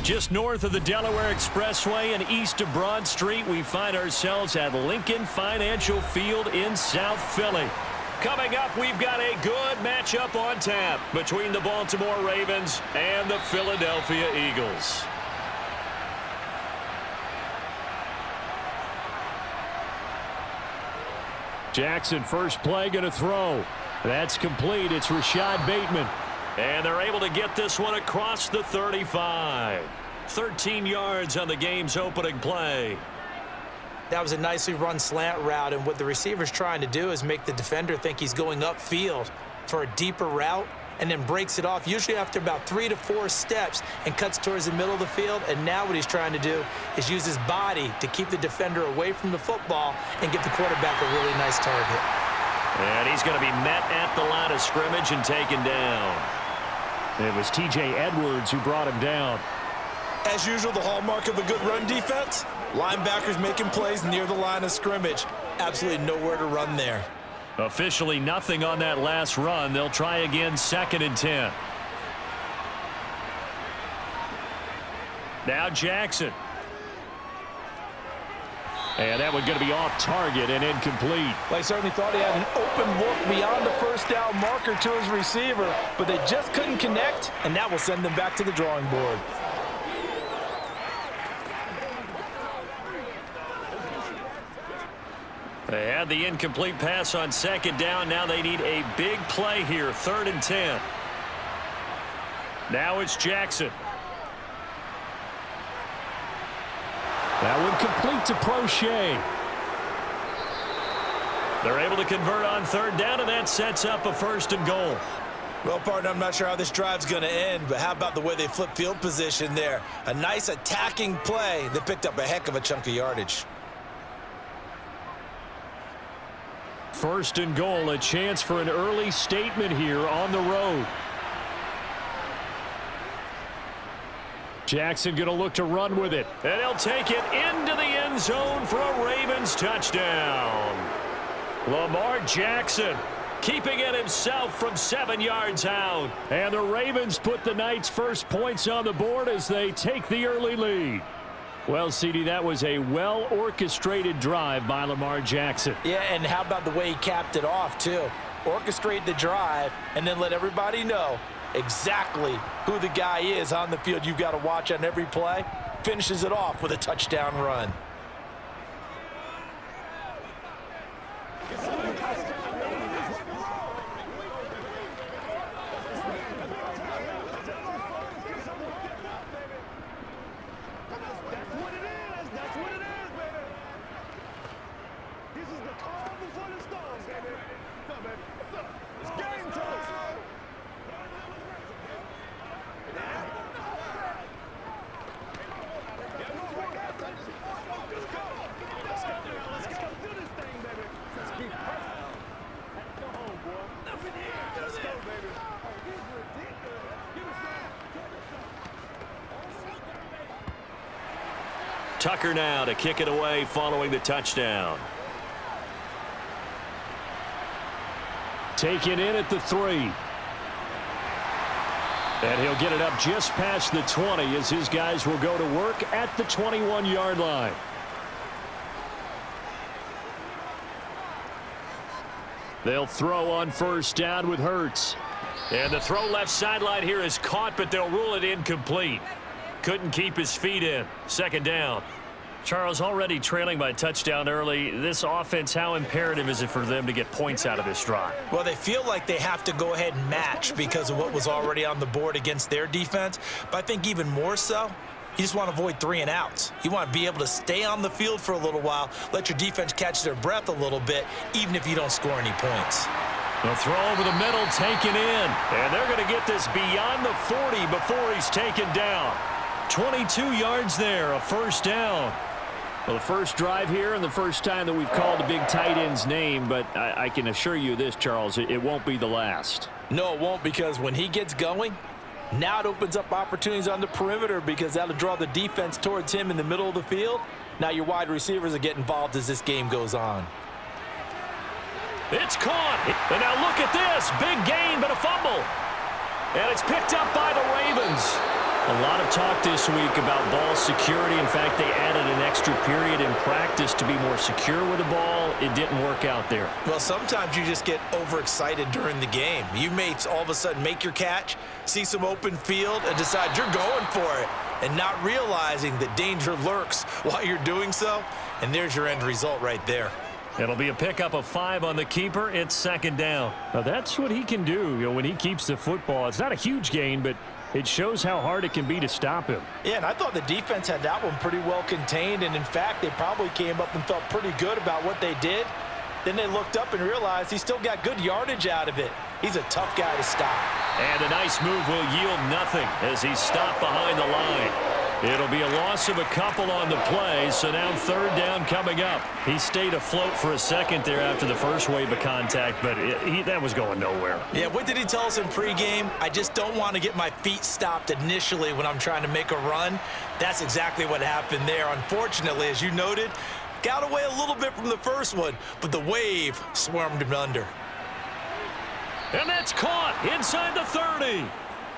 Just north of the Delaware Expressway and east of Broad Street, we find ourselves at Lincoln Financial Field in South Philly. Coming up, we've got a good matchup on tap between the Baltimore Ravens and the Philadelphia Eagles. Jackson, first play, going to throw. That's complete. It's Rashad Bateman. And they're able to get this one across the 35. 13 yards on the game's opening play. That was a nicely run slant route, and what the receiver's trying to do is make the defender think he's going upfield for a deeper route and then breaks it off, usually after about 3 to 4 steps, and cuts towards the middle of the field. And now what he's trying to do is use his body to keep the defender away from the football and give the quarterback a really nice target. And he's going to be met at the line of scrimmage and taken down. It was T.J. Edwards who brought him down. As usual, the hallmark of a good run defense, linebackers making plays near the line of scrimmage. Absolutely nowhere to run there. Officially nothing on that last run. They'll try again, 2nd and 10. Now Jackson. And that one going to be off target and incomplete. Well, he certainly thought he had an open look beyond the first down marker to his receiver, but they just couldn't connect, and that will send them back to the drawing board. They had the incomplete pass on 2nd down. Now they need a big play here, 3rd and 10. Now it's Jackson. That one complete to Prochet. They're able to convert on 3rd down, and that sets up a 1st and goal. Well, partner, I'm not sure how this drive's going to end, but how about the way they flip field position there? A nice attacking play that picked up a heck of a chunk of yardage. 1st and goal, a chance for an early statement here on the road. Jackson going to look to run with it. And he'll take it into the end zone for a Ravens touchdown. Lamar Jackson keeping it himself from 7 yards out. And the Ravens put the night's first points on the board as they take the early lead. Well, CD, that was a well-orchestrated drive by Lamar Jackson. Yeah, and how about the way he capped it off, too? Orchestrate the drive and then let everybody know exactly who the guy is on the field you've got to watch on every play. Finishes it off with a touchdown run. Tucker now to kick it away following the touchdown. Taken in at the 3. And he'll get it up just past the 20 as his guys will go to work at the 21-yard line. They'll throw on 1st down with Hurts. And the throw left sideline here is caught, but they'll rule it incomplete. Couldn't keep his feet in. 2nd down. Charles, already trailing by a touchdown early. This offense, how imperative is it for them to get points out of this drive? Well, they feel like they have to go ahead and match because of what was already on the board against their defense. But I think even more so, you just want to avoid 3 and outs. You want to be able to stay on the field for a little while, let your defense catch their breath a little bit, even if you don't score any points. The throw over the middle, taken in. And they're going to get this beyond the 40 before he's taken down. 22 yards there, a 1st down. Well, the first drive here and the first time that we've called the big tight end's name, but I can assure you this, Charles, it won't be the last. No, it won't, because when he gets going, now it opens up opportunities on the perimeter because that'll draw the defense towards him in the middle of the field. Now your wide receivers will get involved as this game goes on. It's caught. And now look at this. Big gain, but a fumble. And it's picked up by the Ravens. A lot of talk this week about ball security. In fact, they added an extra period in practice to be more secure with the ball. It didn't work out there. Well, sometimes you just get overexcited during the game. You may all of a sudden make your catch, see some open field, and decide you're going for it, and not realizing that danger lurks while you're doing so. And there's your end result right there. It'll be a pickup of 5 on the keeper. It's second down. Now, that's what he can do, when he keeps the football. It's not a huge gain, but it shows how hard it can be to stop him. Yeah, and I thought the defense had that one pretty well contained, and in fact, they probably came up and felt pretty good about what they did. Then they looked up and realized he still got good yardage out of it. He's a tough guy to stop. And a nice move will yield nothing as he's stopped behind the line. It'll be a loss of a couple on the play, so now third down coming up. He stayed afloat for a second there after the first wave of contact, but that was going nowhere. Yeah, what did he tell us in pregame? I just don't want to get my feet stopped initially when I'm trying to make a run. That's exactly what happened there. Unfortunately, as you noted, got away a little bit from the first one, but the wave swarmed him under. And that's caught inside the 30.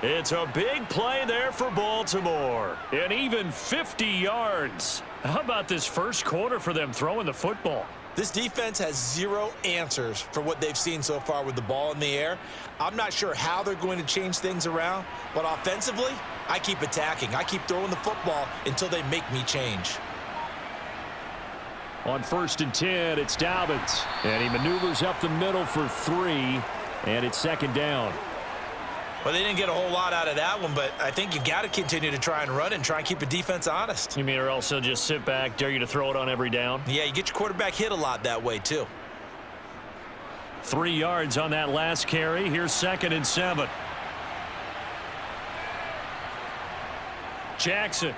It's a big play there for Baltimore. And even 50 yards. How about this first quarter for them throwing the football? This defense has zero answers for what they've seen so far with the ball in the air. I'm not sure how they're going to change things around, but offensively, I keep attacking. I keep throwing the football until they make me change. On 1st and 10, it's Dobbins. And he maneuvers up the middle for 3. And it's second down. Well, they didn't get a whole lot out of that one, but I think you've got to continue to try and run and try and keep the defense honest. You mean or else they'll just sit back, dare you to throw it on every down? Yeah, you get your quarterback hit a lot that way, too. 3 yards on that last carry. Here's 2nd and 7. Jackson.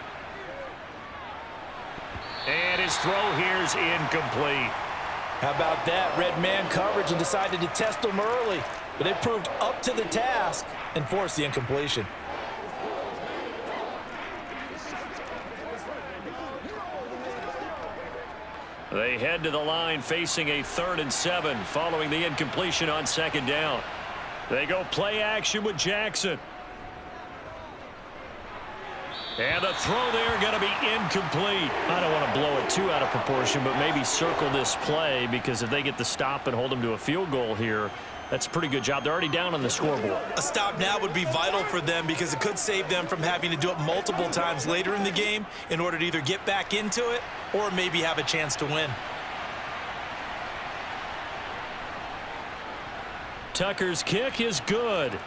And his throw here's incomplete. How about that? Red man coverage and decided to test them early. But they proved up to the task and forced the incompletion. They head to the line facing a 3rd and 7 following the incompletion on 2nd down. They go play action with Jackson. And the throw there going to be incomplete. I don't want to blow it too out of proportion, but maybe circle this play because if they get the stop and hold them to a field goal here, that's a pretty good job. They're already down on the scoreboard. A stop now would be vital for them because it could save them from having to do it multiple times later in the game in order to either get back into it or maybe have a chance to win. Tucker's kick is good.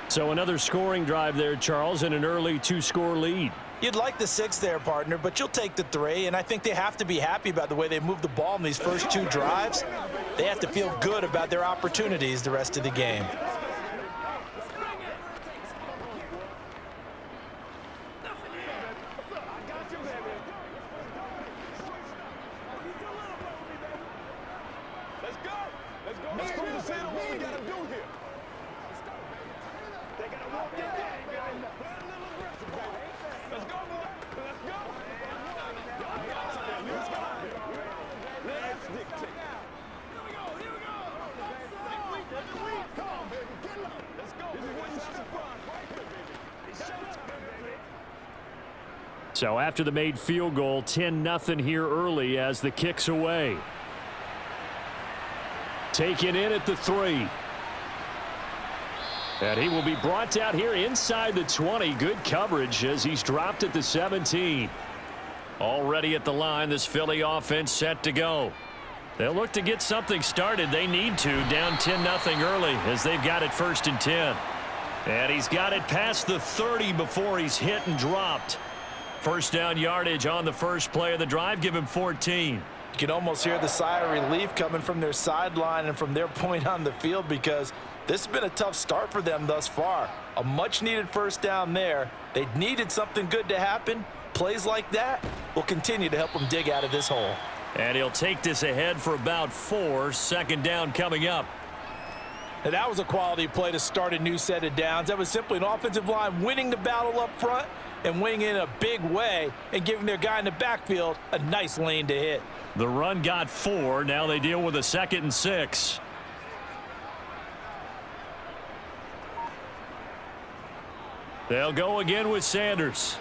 So another scoring drive there, Charles, and an early 2-score lead. You'd like the 6 there, partner, but you'll take the 3, and I think they have to be happy about the way they moved the ball in these first 2 drives. They have to feel good about their opportunities the rest of the game. So after the made field goal, 10-0 here early as the kick's away. Taken in at the 3. And he will be brought down here inside the 20. Good coverage as he's dropped at the 17. Already at the line, this Philly offense set to go. They'll look to get something started. They need to, down 10-0 early as they've got it 1st and 10. And he's got it past the 30 before he's hit and dropped. First down yardage on the first play of the drive. Give him 14. You can almost hear the sigh of relief coming from their sideline and from their point on the field because this has been a tough start for them thus far. A much-needed first down there. They needed something good to happen. Plays like that will continue to help them dig out of this hole. And he'll take this ahead for about 4. 2nd down coming up. And that was a quality play to start a new set of downs. That was simply an offensive line winning the battle up front and winning in a big way and giving their guy in the backfield a nice lane to hit. The run got 4. Now they deal with a 2nd and 6. They'll go again with Sanders.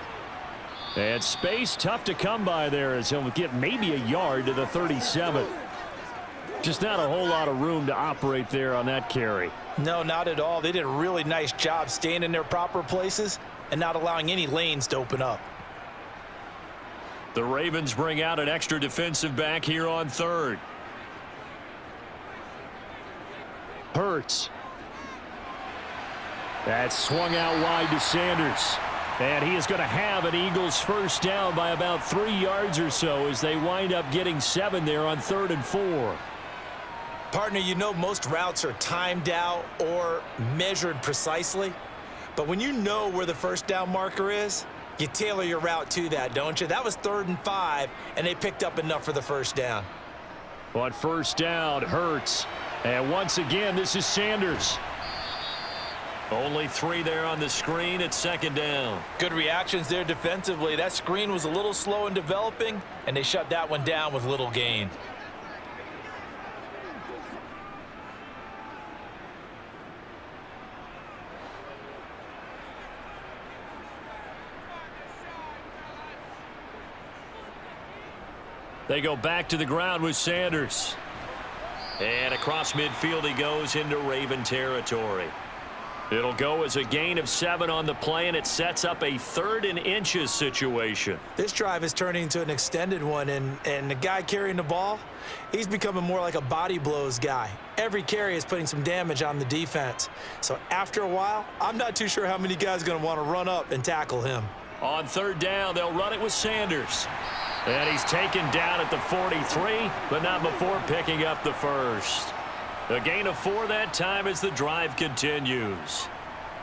And space tough to come by there as he'll get maybe a yard to the 37. Just not a whole lot of room to operate there on that carry. No, not at all. They did a really nice job staying in their proper places and not allowing any lanes to open up. The Ravens bring out an extra defensive back here on third. Hurts. That's swung out wide to Sanders. And he is going to have an Eagles first down by about 3 yards or so as they wind up getting 7 there on 3rd and 4. Partner, you know most routes are timed out or measured precisely. But when you know where the first down marker is, you tailor your route to that, don't you? That was 3rd and 5, and they picked up enough for the first down. On first down, Hurts. And once again, this is Sanders. Only 3 there on the screen at 2nd down. Good reactions there defensively. That screen was a little slow in developing, and they shut that one down with little gain. They go back to the ground with Sanders. And across midfield he goes into Raven territory. It'll go as a gain of 7 on the play, and it sets up a 3rd and inches situation. This drive is turning into an extended one, and the guy carrying the ball, he's becoming more like a body blows guy. Every carry is putting some damage on the defense. So after a while, I'm not too sure how many guys are going to want to run up and tackle him. On 3rd down, they'll run it with Sanders. And he's taken down at the 43, but not before picking up the first. A gain of 4 that time as the drive continues.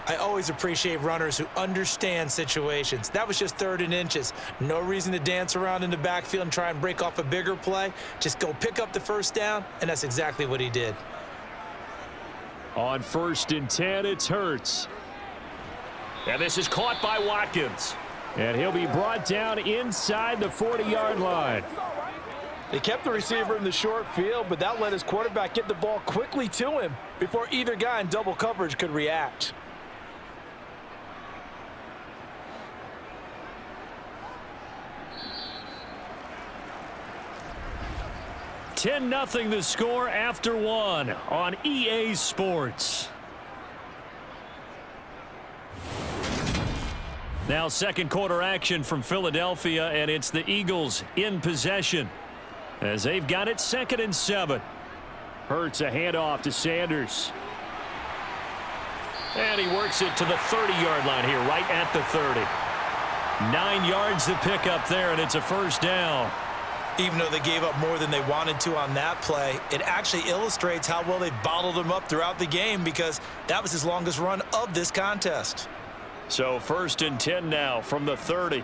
I always appreciate runners who understand situations. That was just 3rd and inches. No reason to dance around in the backfield and try and break off a bigger play. Just go pick up the first down, and that's exactly what he did. On 1st and 10, it's Hurts. And this is caught by Watkins. And he'll be brought down inside the 40-yard line. They kept the receiver in the short field, but that let his quarterback get the ball quickly to him before either guy in double coverage could react. (10-0) the score after 1 on EA Sports. Now 2nd quarter action from Philadelphia, and it's the Eagles in possession as they've got it 2nd and 7. Hurts a handoff to Sanders. And he works it to the 30-yard line here, right at the 30. 9 yards to pick up there, and it's a first down. Even though they gave up more than they wanted to on that play, it actually illustrates how well they bottled him up throughout the game, because that was his longest run of this contest. So 1st and 10 now from the 30.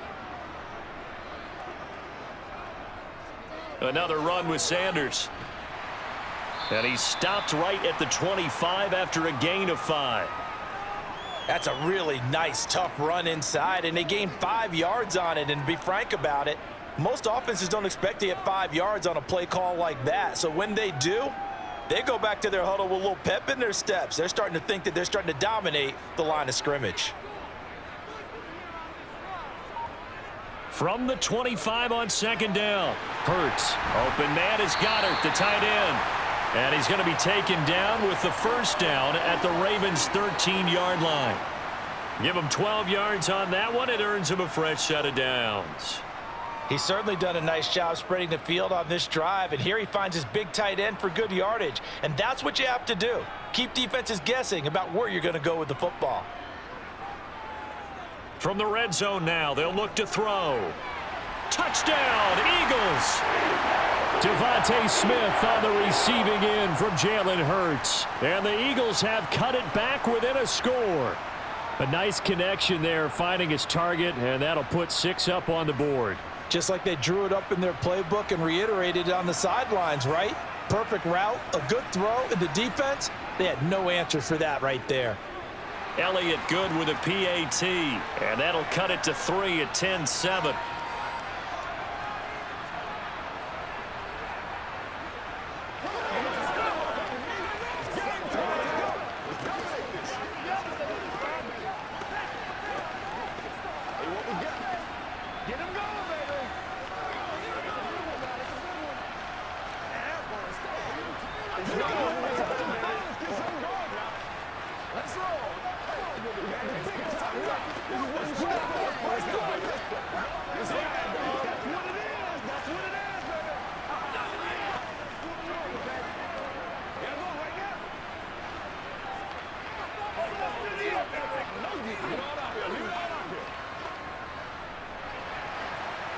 Another run with Sanders. And he stopped right at the 25 after a gain of 5. That's a really nice, tough run inside, and they gained 5 yards on it. And to be frank about it, most offenses don't expect to get 5 yards on a play call like that. So when they do, they go back to their huddle with a little pep in their steps. They're starting to think that they're starting to dominate the line of scrimmage. From the 25 on 2nd down. Hurts. Open man is Goddard, the tight end. And he's going to be taken down with the first down at the Ravens' 13-yard line. Give him 12 yards on that one. It earns him a fresh set of downs. He's certainly done a nice job spreading the field on this drive, and here he finds his big tight end for good yardage. And that's what you have to do. Keep defenses guessing about where you're going to go with the football. From the red zone now, they'll look to throw. Touchdown, Eagles! Devontae Smith on the receiving end from Jalen Hurts. And the Eagles have cut it back within a score. A nice connection there, finding his target, and that'll put 6 up on the board. Just like they drew it up in their playbook and reiterated it on the sidelines, right? Perfect route, a good throw, and the defense, they had no answer for that right there. Elliott good with a PAT, and that'll cut it to 3 at 10-7.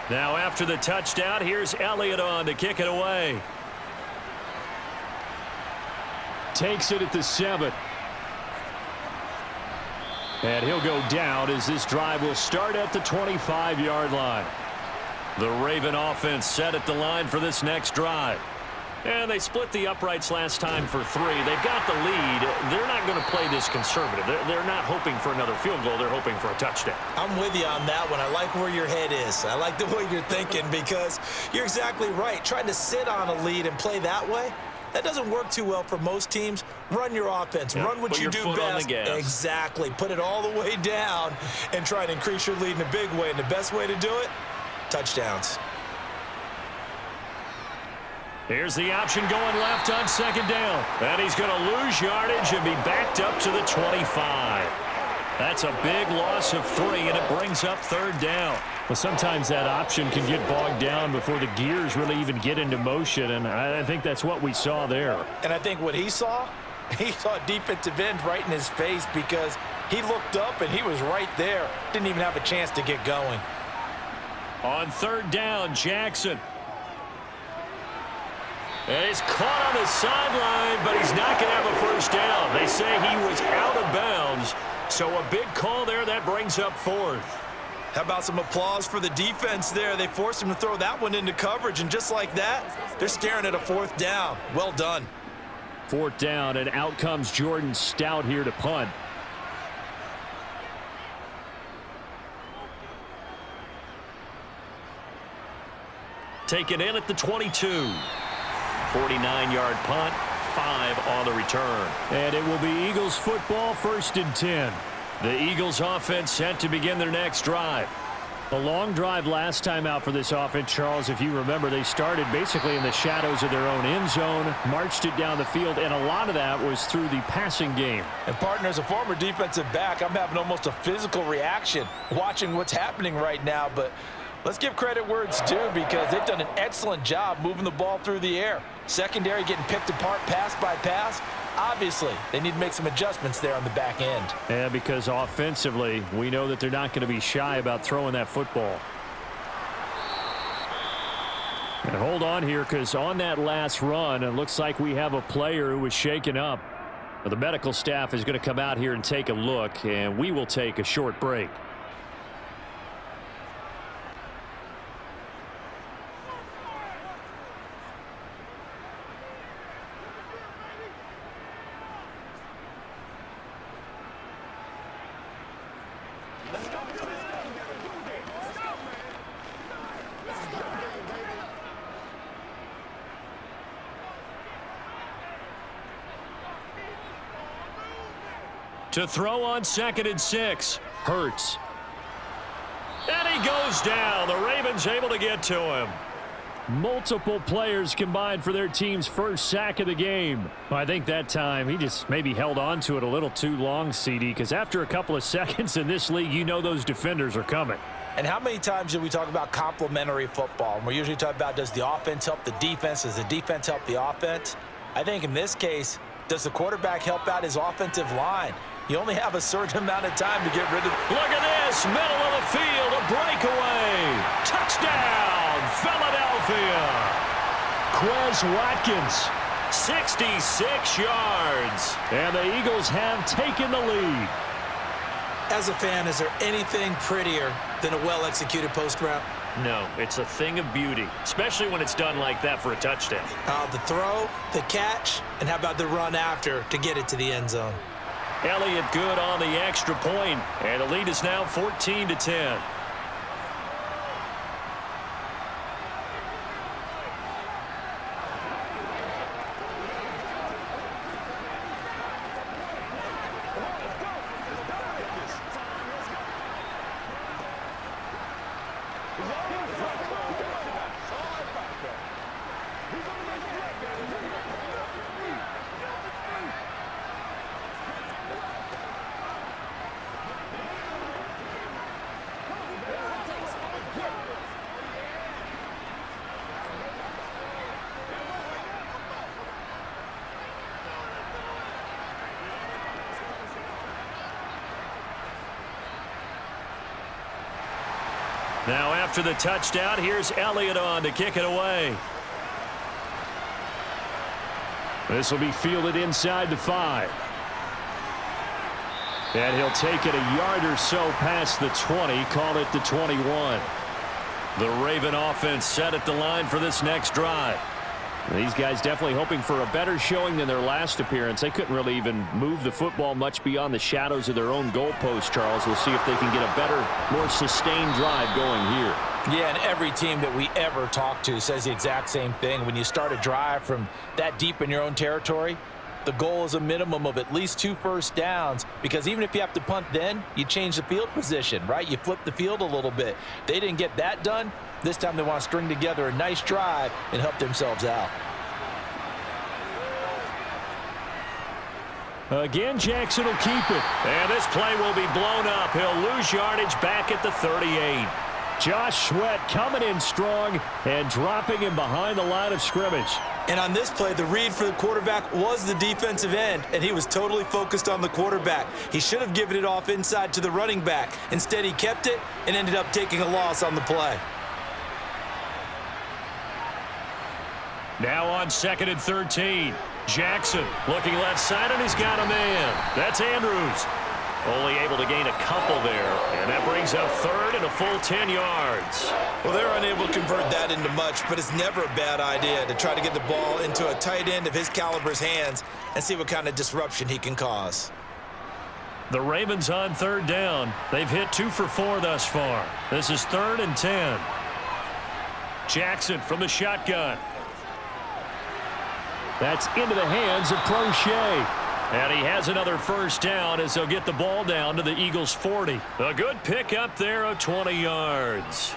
Now after the touchdown, here's Elliott on to kick it away. Takes it at the 7. And he'll go down as this drive will start at the 25-yard line. The Raven offense set at the line for this next drive. And they split the uprights last time for 3. They've got the lead. They're not going to play this conservative. They're not hoping for another field goal. They're hoping for a touchdown. I'm with you on that one. I like where your head is. I like the way you're thinking because you're exactly right. Trying to sit on a lead and play that way, that doesn't work too well for most teams. Run your offense. Run what you do best. Exactly. Put it all the way down and try to increase your lead in a big way. And the best way to do it, touchdowns. Here's the option going left on second down. And he's going to lose yardage and be backed up to the 25. That's a big loss of 3, and it brings up third down. Well, sometimes that option can get bogged down before the gears really even get into motion, and I think that's what we saw there. And I think what he saw a defensive end right in his face because he looked up and he was right there. Didn't even have a chance to get going. On third down, Jackson. And he's caught on the sideline, but he's not going to have a first down. They say he was out of bounds, so a big call there. That brings up 4th. How about some applause for the defense there? They forced him to throw that one into coverage, and just like that, they're staring at a 4th down. Well done. 4th down, and out comes Jordan Stout here to punt. Taken in at the 22. 49-yard punt, 5 on the return. And it will be Eagles football, 1st and 10. The Eagles offense set to begin their next drive. A long drive last time out for this offense, Charles. If you remember, they started basically in the shadows of their own end zone, marched it down the field, and a lot of that was through the passing game. And, partner, as a former defensive back, I'm having almost a physical reaction watching what's happening right now. But let's give credit where it's due because they've done an excellent job moving the ball through the air. Secondary getting picked apart pass by pass. Obviously, they need to make some adjustments there on the back end. Yeah, because offensively, we know that they're not going to be shy about throwing that football. And hold on here, because on that last run, it looks like we have a player who was shaken up. The medical staff is going to come out here and take a look, and we will take a short break. To throw on 2nd and 6. Hurts. And he goes down. The Ravens able to get to him. Multiple players combined for their team's first sack of the game. I think that time he just maybe held on to it a little too long, CD, because after a couple of seconds in this league, you know those defenders are coming. And how many times do we talk about complementary football? And we usually talk about, does the offense help the defense? Does the defense help the offense? I think in this case, does the quarterback help out his offensive line? You only have a certain amount of time to get rid of. Look at this, middle of the field, a breakaway. Touchdown, Philadelphia. Quez Watkins. 66 yards. And the Eagles have taken the lead. As a fan, is there anything prettier than a well-executed post route? No, it's a thing of beauty, especially when it's done like that for a touchdown. The throw, the catch, and how about the run after to get it to the end zone? Elliott good on the extra point, and the lead is now 14-10. Now after the touchdown, here's Elliott on to kick it away. This will be fielded inside the 5. And he'll take it a yard or so past the 20, call it the 21. The Raven offense set at the line for this next drive. These guys definitely hoping for a better showing than their last appearance. They couldn't really even move the football much beyond the shadows of their own goalpost, Charles. We'll see if they can get a better, more sustained drive going here. Yeah, and every team that we ever talk to says the exact same thing. When you start a drive from that deep in your own territory, the goal is a minimum of at least 2 first downs, because even if you have to punt then, you change the field position, right? You flip the field a little bit. They didn't get that done. This time they want to string together a nice drive and help themselves out. Again, Jackson will keep it. And this play will be blown up. He'll lose yardage back at the 38. Josh Sweat coming in strong and dropping him behind the line of scrimmage. And on this play, the read for the quarterback was the defensive end, and he was totally focused on the quarterback. He should have given it off inside to the running back. Instead, he kept it and ended up taking a loss on the play. Now on 2nd and 13. Jackson looking left side, and he's got a man. That's Andrews. Only able to gain a couple there, and that brings up 3rd and a full 10 yards. Well, they're unable to convert that into much, but it's never a bad idea to try to get the ball into a tight end of his caliber's hands and see what kind of disruption he can cause. The Ravens on 3rd down. They've hit 2 for 4 thus far. This is 3rd and 10. Jackson from the shotgun. That's into the hands of Prochet. And he has another first down as they'll get the ball down to the Eagles' 40. A good pick up there of 20 yards.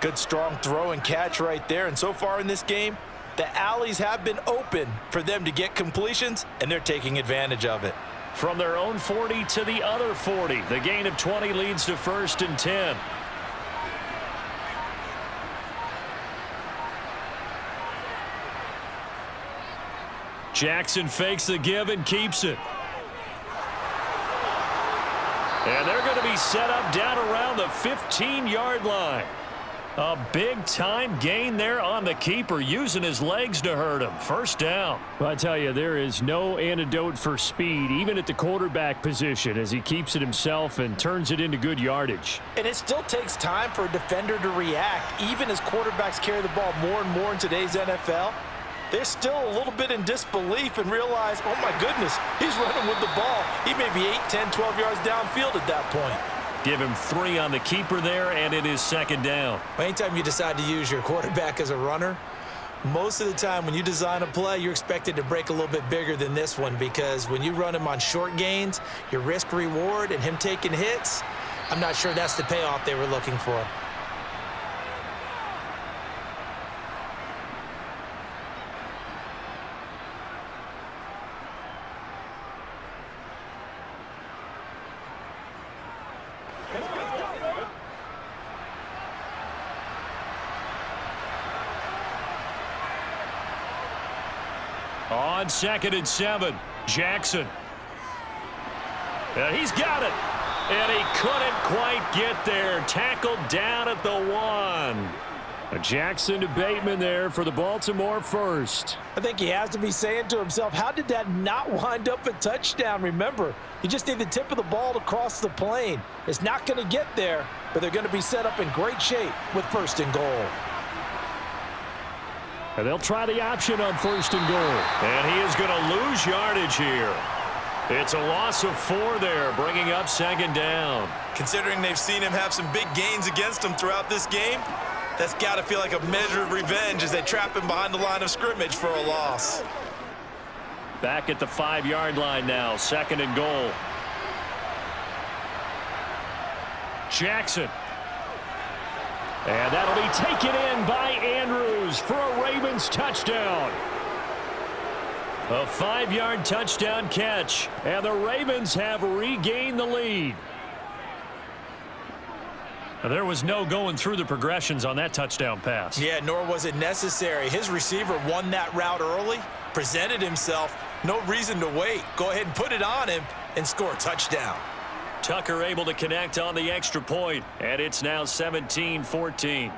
Good strong throw and catch right there. And so far in this game, the alleys have been open for them to get completions, and they're taking advantage of it. From their own 40 to the other 40. The gain of 20 leads to 1st and 10. Jackson fakes the give and keeps it. And they're going to be set up down around the 15-yard line. A big-time gain there on the keeper, using his legs to hurt him. First down. Well, I tell you, there is no antidote for speed, even at the quarterback position, as he keeps it himself and turns it into good yardage. And it still takes time for a defender to react. Even as quarterbacks carry the ball more and more in today's NFL, they're still a little bit in disbelief and realize, oh my goodness, he's running with the ball. He may be 8, 10, 12 yards downfield at that point. Give him 3 on the keeper there, and it is 2nd down. Anytime you decide to use your quarterback as a runner, most of the time when you design a play, you're expected to break a little bit bigger than this one, because when you run him on short gains, your risk-reward and him taking hits, I'm not sure that's the payoff they were looking for. On 2nd and 7, Jackson. And he's got it. And he couldn't quite get there. Tackled down at the 1. Jackson to Bateman there for the Baltimore first. I think he has to be saying to himself, how did that not wind up a touchdown? Remember, you just need the tip of the ball to cross the plane. It's not going to get there, but they're going to be set up in great shape with 1st and goal. And they'll try the option on 1st and goal. And he is going to lose yardage here. It's a loss of 4 there, bringing up 2nd down. Considering they've seen him have some big gains against him throughout this game, that's got to feel like a measure of revenge as they trap him behind the line of scrimmage for a loss. Back at the 5-yard line now, 2nd and goal. Jackson. And that'll be taken in by Andrews for a Ravens touchdown. A 5-yard touchdown catch, and the Ravens have regained the lead. There was no going through the progressions on that touchdown pass. Yeah, nor was it necessary. His receiver won that route early, presented himself, no reason to wait. Go ahead and put it on him and score a touchdown. Tucker able to connect on the extra point, and it's now 17-14.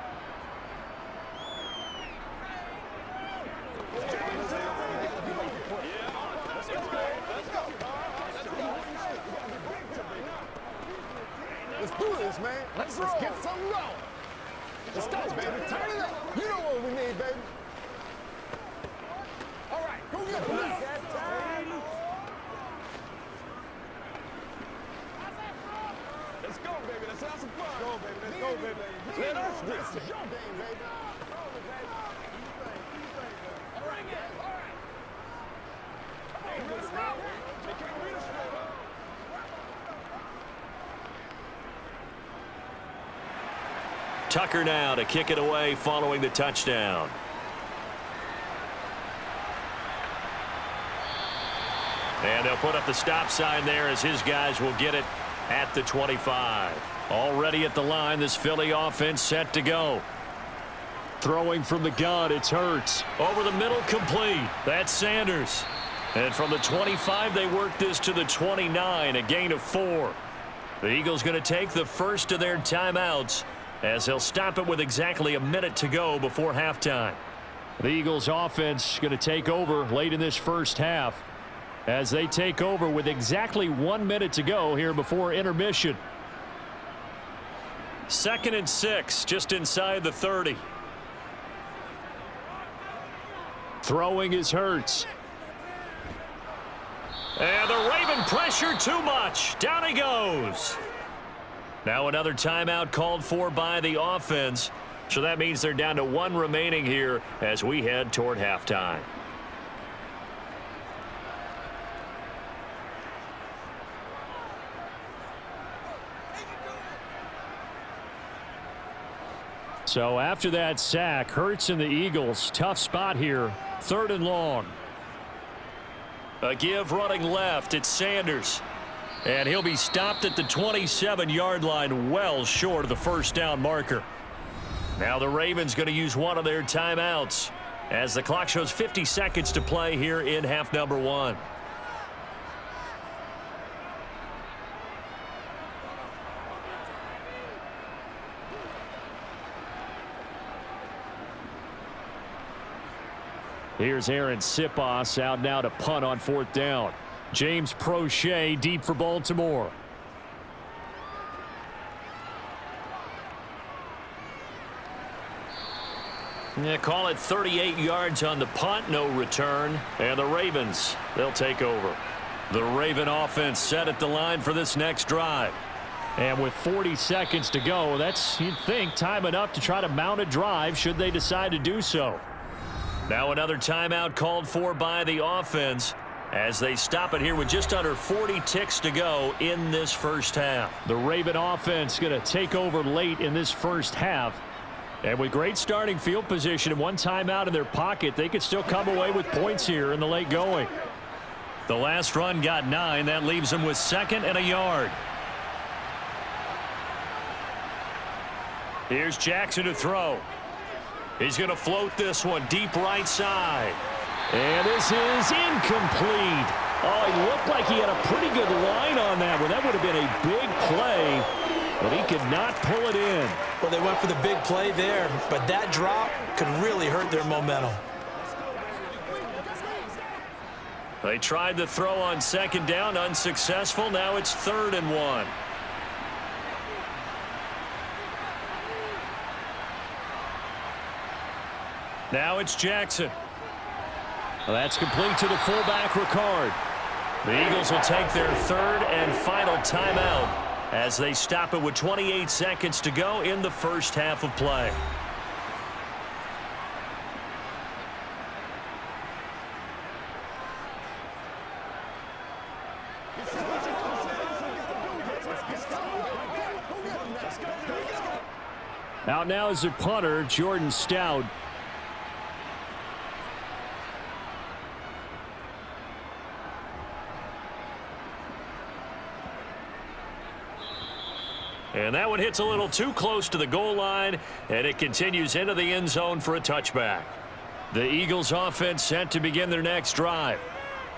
Let's do this, man. Let's get something going. Let's go, baby. Turn it up. You know what we need, baby. All right, go get it. Let's go, baby. Let's have some fun. Let's go, baby. Let's go, baby. Let us get some. This is your game, baby. All right, guys. All right. Hey, let's go. They can't read us straight up. Tucker now to kick it away following the touchdown. And they'll put up the stop sign there as his guys will get it at the 25. Already at the line, this Philly offense set to go. Throwing from the gun, it's Hurts. Over the middle, complete. That's Sanders. And from the 25, they work this to the 29, a gain of 4. The Eagles going to take the first of their timeouts, as they'll stop it with exactly a minute to go before halftime. The Eagles offense going to take over late in this first half as they take over with exactly 1 minute to go here before intermission. 2nd and 6, just inside the 30. Throwing is Hurts. And the Raven pressure too much. Down he goes. Now another timeout called for by the offense. So that means they're down to 1 remaining here as we head toward halftime. So after that sack, Hurts and the Eagles, tough spot here. 3rd and long. A give running left. It's Sanders. And he'll be stopped at the 27-yard line, well short of the first down marker. Now the Ravens going to use one of their timeouts as the clock shows 50 seconds to play here in half number 1. Here's Aaron Sipos out now to punt on 4th down. James Prochet deep for Baltimore. Yeah, call it 38 yards on the punt, no return. And the Ravens, they'll take over. The Raven offense set at the line for this next drive. And with 40 seconds to go, that's, you'd think, time enough to try to mount a drive should they decide to do so. Now another timeout called for by the offense as they stop it here with just under 40 ticks to go in this first half. The Raven offense going to take over late in this first half. And with great starting field position and 1 timeout in their pocket, they could still come away with points here in the late going. The last run got 9. That leaves them with 2nd and a yard. Here's Jackson to throw. He's going to float this one deep right side. And this is incomplete. Oh, he looked like he had a pretty good line on that one. That would have been a big play, but he could not pull it in. Well, they went for the big play there, but that drop could really hurt their momentum. They tried to throw on 2nd down, unsuccessful. Now it's 3rd and 1. Now it's Jackson. Well, that's complete to the fullback, Ricard. The Eagles will take their 3rd and final timeout as they stop it with 28 seconds to go in the first half of play. Out now is the punter, Jordan Stout. And that one hits a little too close to the goal line, and it continues into the end zone for a touchback. The Eagles offense set to begin their next drive.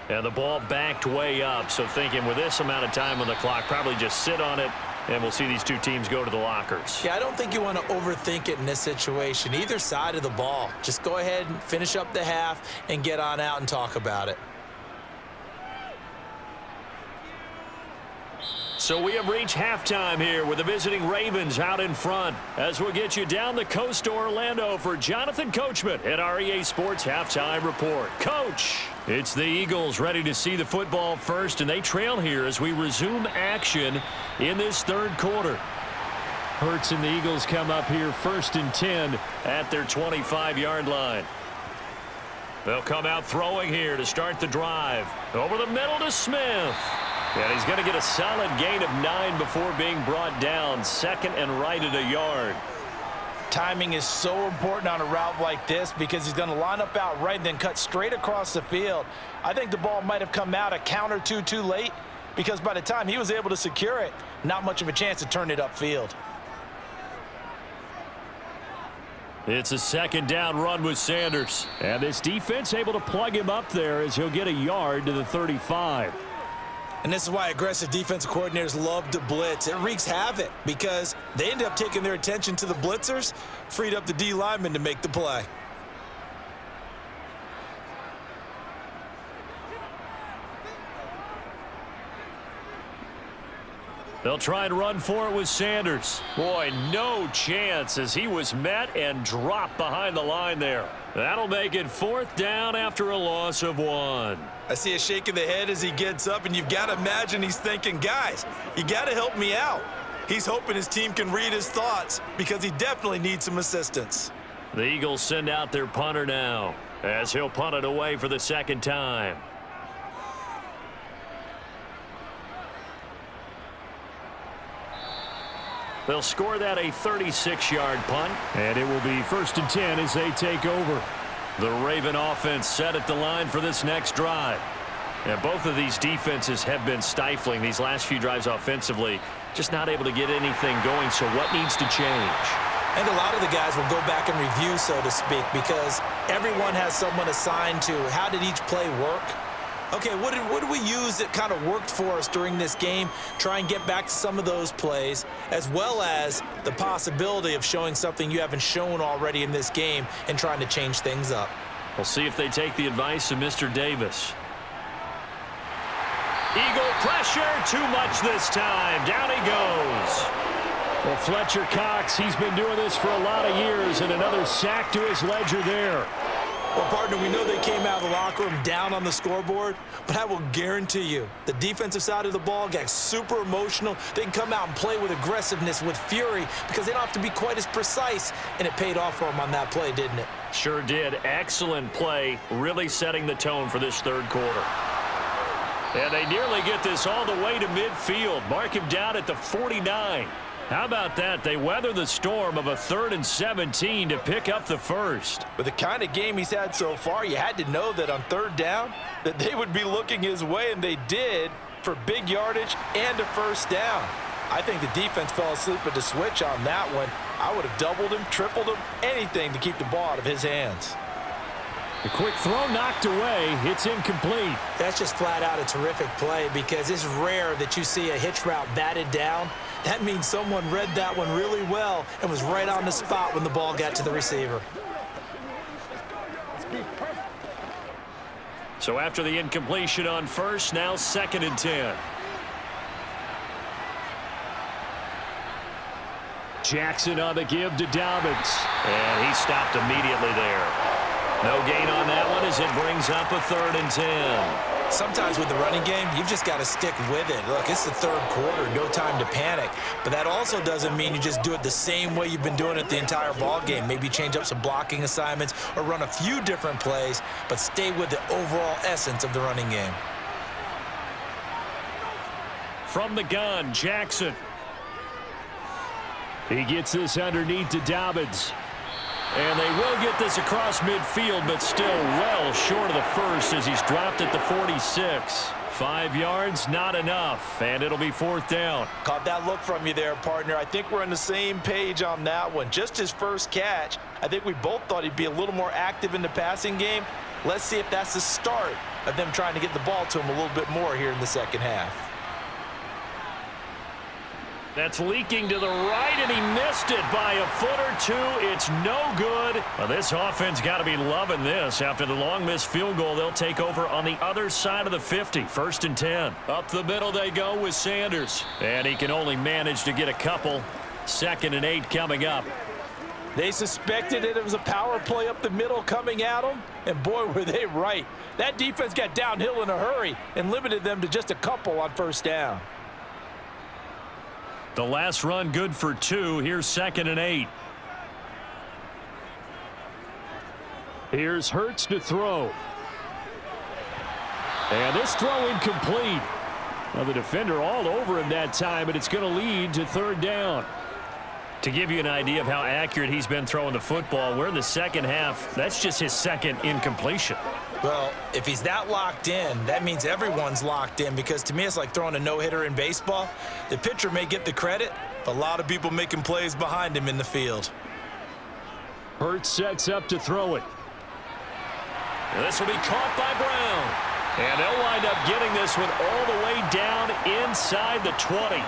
And the ball backed way up, so thinking with this amount of time on the clock, probably just sit on it, and we'll see these two teams go to the lockers. Yeah, I don't think you want to overthink it in this situation. Either side of the ball. Just go ahead and finish up the half and get on out and talk about it. So we have reached halftime here with the visiting Ravens out in front. As we'll get you down the coast to Orlando for Jonathan Coachman at our EA Sports Halftime Report. Coach, it's the Eagles ready to see the football first, and they trail here as we resume action in this third quarter. Hurts and the Eagles come up here 1st and 10 at their 25-yard line. They'll come out throwing here to start the drive. Over the middle to Smith. And he's going to get a solid gain of 9 before being brought down. 2nd and right at a yard. Timing is so important on a route like this because he's going to line up out right and then cut straight across the field. I think the ball might have come out a count or two too late because by the time he was able to secure it, not much of a chance to turn it upfield. It's a 2nd down run with Sanders. And this defense able to plug him up there as he'll get a yard to the 35. And this is why aggressive defensive coordinators love to blitz. It wreaks havoc because they end up taking their attention to the blitzers, freed up the D lineman to make the play. They'll try and run for it with Sanders. Boy, no chance as he was met and dropped behind the line there. That'll make it 4th down after a loss of 1. I see a shake of the head as he gets up, and you've got to imagine he's thinking, guys, you got to help me out. He's hoping his team can read his thoughts because he definitely needs some assistance. The Eagles send out their punter now as he'll punt it away for the 2nd time. They'll score that a 36-yard punt. And it will be 1st and 10 as they take over. The Raven offense set at the line for this next drive. And both of these defenses have been stifling these last few drives offensively. Just not able to get anything going, so what needs to change? And a lot of the guys will go back and review, so to speak, because everyone has someone assigned to how did each play work. Okay, what did we use that kind of worked for us during this game? Try and get back to some of those plays, as well as the possibility of showing something you haven't shown already in this game and trying to change things up. We'll see if they take the advice of Mr. Davis. Eagle pressure, too much this time. Down he goes. Well, Fletcher Cox, he's been doing this for a lot of years, and another sack to his ledger there. Well, partner, we know they came out of the locker room down on the scoreboard, but I will guarantee you the defensive side of the ball got super emotional. They can come out and play with aggressiveness, with fury, because they don't have to be quite as precise, and it paid off for them on that play, didn't it? Sure did. Excellent play, really setting the tone for this third quarter. And they nearly get this all the way to midfield. Mark him down at the 49. How about that? They weather the storm of a 3rd and 17 to pick up the first. With the kind of game he's had so far, you had to know that on 3rd down that they would be looking his way, and they did for big yardage and a 1st down. I think the defense fell asleep at the switch on that one. I would have doubled him, tripled him, anything to keep the ball out of his hands. The quick throw knocked away. It's incomplete. That's just flat out a terrific play because it's rare that you see a hitch route batted down. That means someone read that one really well and was right on the spot when the ball got to the receiver. So after the incompletion on 1st, now 2nd and 10. Jackson on the give to Dobbins. And he stopped immediately there. No gain on that one as it brings up a 3rd and 10. Sometimes with the running game, you've just got to stick with it. Look, it's the third quarter, no time to panic. But that also doesn't mean you just do it the same way you've been doing it the entire ball game. Maybe change up some blocking assignments or run a few different plays, but stay with the overall essence of the running game. From the gun, Jackson. He gets this underneath to Dobbins. And they will get this across midfield, but still well short of the first as he's dropped at the 46. 5 yards, not enough, and it'll be 4th down. Caught that look from you there, partner. I think we're on the same page on that one. Just his first catch. I think we both thought he'd be a little more active in the passing game. Let's see if that's the start of them trying to get the ball to him a little bit more here in the second half. That's leaking to the right, and he missed it by a foot or two. It's no good. Well, this offense got to be loving this. After the long missed field goal, they'll take over on the other side of the 50, 1st and 10. Up the middle they go with Sanders. And he can only manage to get a couple. 2nd and 8 coming up. They suspected it was a power play up the middle coming at them, and boy, were they right. That defense got downhill in a hurry and limited them to just a couple on 1st down. The last run good for 2. Here's 2nd and 8. Here's Hurts to throw. And this throw incomplete. Well, the defender all over him that time, but it's going to lead to 3rd down. To give you an idea of how accurate he's been throwing the football, we're in the second half. That's just his 2nd incompletion. Well, if he's that locked in, that means everyone's locked in, because to me it's like throwing a no-hitter in baseball. The pitcher may get the credit, but a lot of people making plays behind him in the field. Hurts sets up to throw it. And this will be caught by Brown. And they'll wind up getting this one all the way down inside the 20.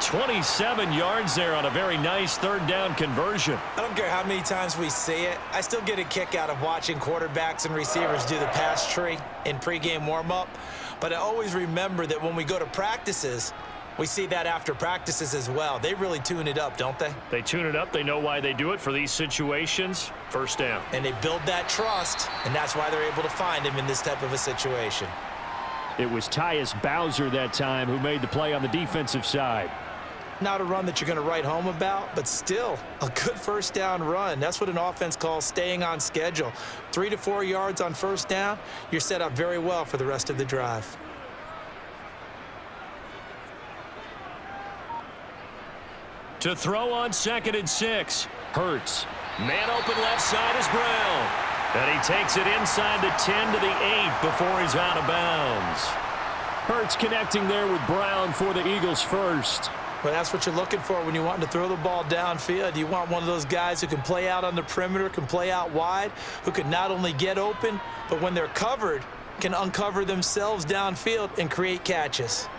27 yards there on a very nice 3rd down conversion. I don't care how many times we see it. I still get a kick out of watching quarterbacks and receivers do the pass tree in pregame warm-up. But I always remember that when we go to practices, we see that after practices as well. They really tune it up, don't they? They tune it up. They know why they do it for these situations. 1st down. And they build that trust, and that's why they're able to find him in this type of a situation. It was Tyus Bowser that time who made the play on the defensive side. Not a run that you're going to write home about, but still a good 1st down run. That's what an offense calls staying on schedule. 3 to 4 yards on 1st down, you're set up very well for the rest of the drive. To throw on 2nd and 6. Hurts. Man open left side is Brown. And he takes it inside the 10 to the 8 before he's out of bounds. Hurts connecting there with Brown for the Eagles first. Well, that's what you're looking for when you want to throw the ball downfield. You want one of those guys who can play out on the perimeter, can play out wide, who can not only get open, but when they're covered, can uncover themselves downfield and create catches.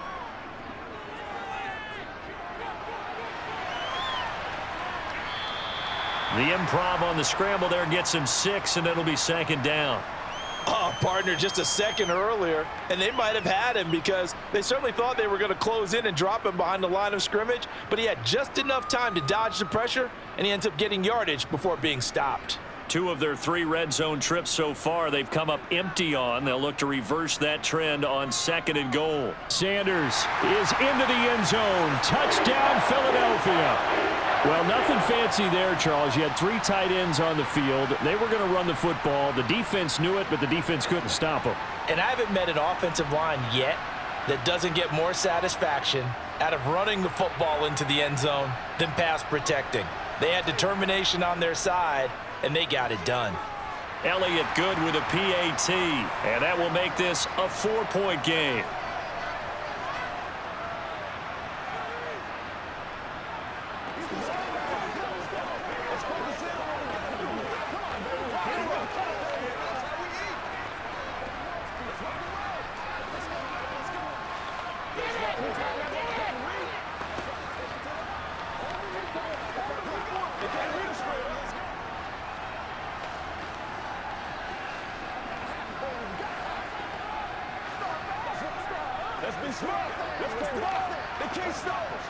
The improv on the scramble there gets him 6, and it'll be 2nd down. Oh, partner, just a second earlier, and they might have had him because they certainly thought they were going to close in and drop him behind the line of scrimmage, but he had just enough time to dodge the pressure, and he ends up getting yardage before being stopped. 2 of their 3 red zone trips so far they've come up empty on. They'll look to reverse that trend on 2nd and goal. Sanders is into the end zone. Touchdown, Philadelphia. Well, nothing fancy there, Charles. You had 3 tight ends on the field. They were going to run the football. The defense knew it, but the defense couldn't stop them. And I haven't met an offensive line yet that doesn't get more satisfaction out of running the football into the end zone than pass protecting. They had determination on their side, and they got it done. Elliott good with a PAT, and that will make this a 4-point game. Let's be smart. Let's be smart. They can't stop us.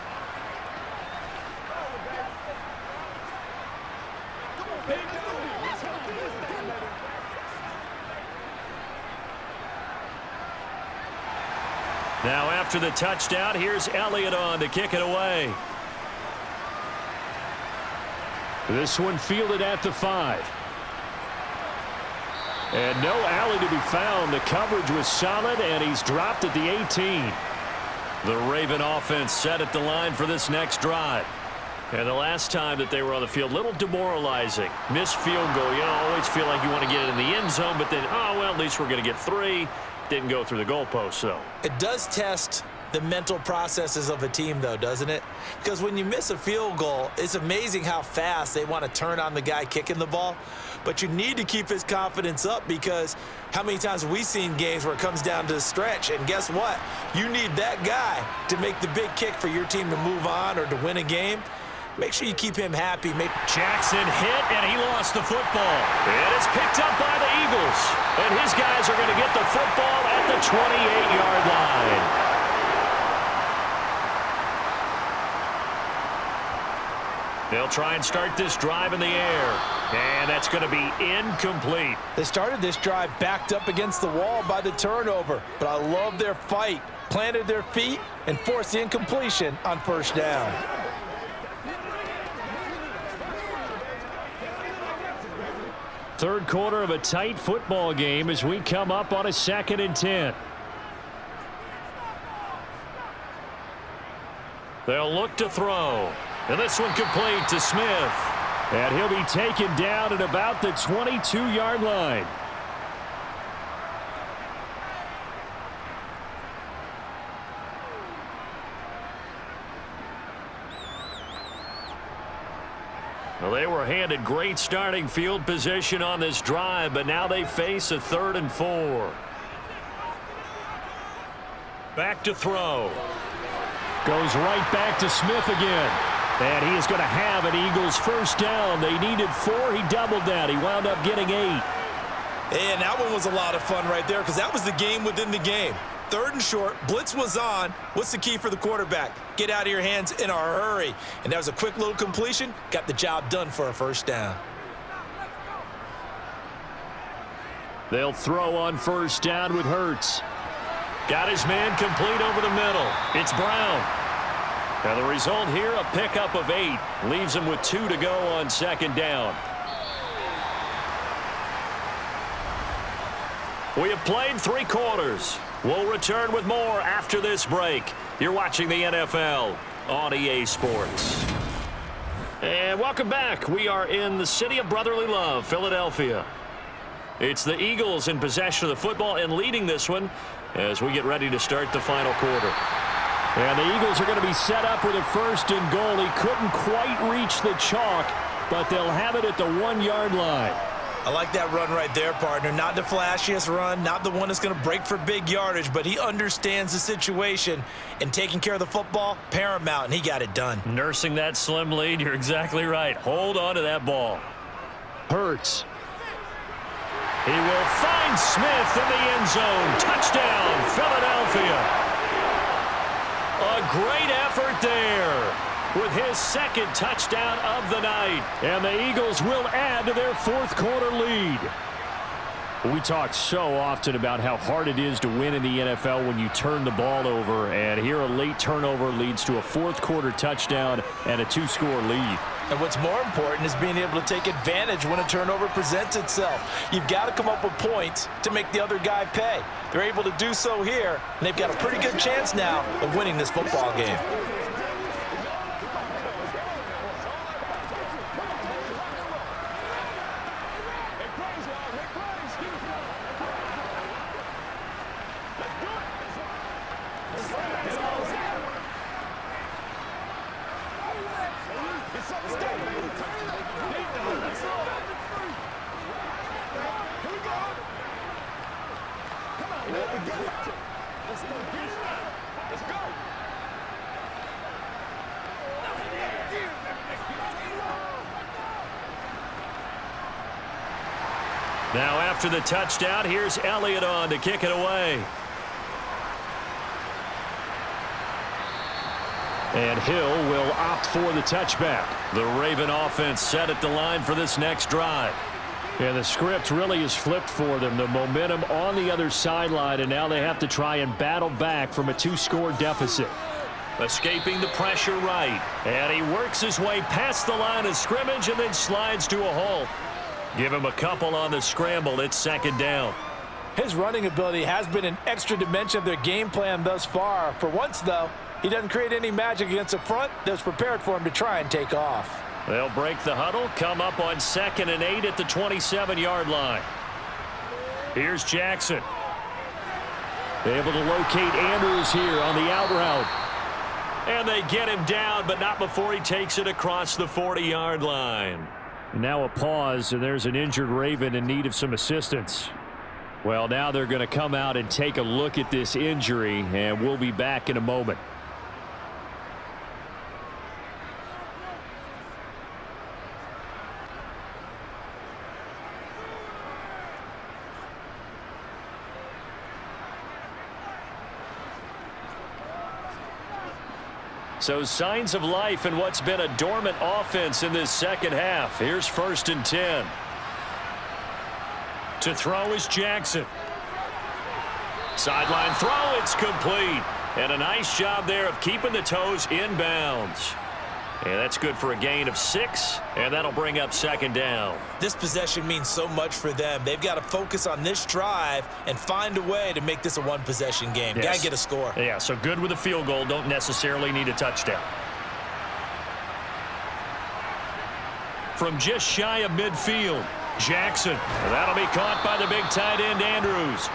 Now after the touchdown, here's Elliott on to kick it away. This one fielded at the 5. And no alley to be found. The coverage was solid, and he's dropped at the 18. The Raven offense set at the line for this next drive. And the last time that they were on the field, little demoralizing. Missed field goal. You know, always feel like you want to get it in the end zone, but then, oh, well, at least we're going to get 3. Didn't go through the goalpost, though. It does test the mental processes of a team, though, doesn't it? Because when you miss a field goal, it's amazing how fast they want to turn on the guy kicking the ball. But you need to keep his confidence up, because how many times have we seen games where it comes down to the stretch, and guess what? You need that guy to make the big kick for your team to move on or to win a game. Make sure you keep him happy. Jackson hit, and he lost the football. And it's picked up by the Eagles. And his guys are going to get the football at the 28-yard line. They'll try and start this drive in the air. And that's going to be incomplete. They started this drive backed up against the wall by the turnover, but I love their fight. Planted their feet and forced the incompletion on first down. Third quarter of a tight football game as we come up on a 2nd and 10. They'll look to throw. And this one complete to Smith. And he'll be taken down at about the 22-yard line. Well, they were handed great starting field position on this drive, but now they face a 3rd and 4. Back to throw. Goes right back to Smith again. And he is going to have an Eagles first down. They needed 4. He doubled that. He wound up getting 8. And that one was a lot of fun right there, because that was the game within the game. 3rd and short, blitz was on. What's the key for the quarterback? Get out of your hands in a hurry. And that was a quick little completion. Got the job done for a first down. They'll throw on first down with Hurts. Got his man complete over the middle. It's Brown. Now the result here, a pickup of 8. Leaves him with 2 to go on 2nd down. We have played 3 quarters. We'll return with more after this break. You're watching the NFL on EA Sports. And welcome back. We are in the city of brotherly love, Philadelphia. It's the Eagles in possession of the football and leading this one as we get ready to start the final quarter. And the Eagles are going to be set up with a 1st and goal. He couldn't quite reach the chalk, but they'll have it at the 1-yard line. I like that run right there, partner. Not the flashiest run, not the one that's going to break for big yardage, but he understands the situation, and taking care of the football, paramount, and he got it done. Nursing that slim lead, you're exactly right. Hold on to that ball. Hurts. He will find Smith in the end zone. Touchdown, Philadelphia. A great effort there with his 2nd touchdown of the night. And the Eagles will add to their 4th quarter lead. We talk so often about how hard it is to win in the NFL when you turn the ball over, and here a late turnover leads to a 4th quarter touchdown and a 2-score lead. And what's more important is being able to take advantage when a turnover presents itself. You've got to come up with points to make the other guy pay. They're able to do so here, and they've got a pretty good chance now of winning this football game. Now after the touchdown, here's Elliott on to kick it away. And Hill will opt for the touchback. The Raven offense set at the line for this next drive. And the script really is flipped for them. The momentum on the other sideline, and now they have to try and battle back from a 2-score deficit. Escaping the pressure right. And he works his way past the line of scrimmage and then slides to a halt. Give him a couple on the scramble. It's 2nd down. His running ability has been an extra dimension of their game plan thus far. For once, though, he doesn't create any magic against a front that's prepared for him to try and take off. They'll break the huddle, come up on 2nd and 8 at the 27-yard line. Here's Jackson. Able to locate Andrews here on the out route. And they get him down, but not before he takes it across the 40-yard line. Now a pause, and there's an injured Raven in need of some assistance. Well, now they're going to come out and take a look at this injury, and we'll be back in a moment. So signs of life in what's been a dormant offense in this second half. Here's 1st and 10. To throw is Jackson. Sideline throw, it's complete. And a nice job there of keeping the toes in bounds. And that's good for a gain of 6, and that'll bring up 2nd down. This possession means so much for them. They've got to focus on this drive and find a way to make this a one-possession game. Yes. Got to get a score. Yeah, so good with a field goal. Don't necessarily need a touchdown. From just shy of midfield, Jackson. That'll be caught by the big tight end, Andrews.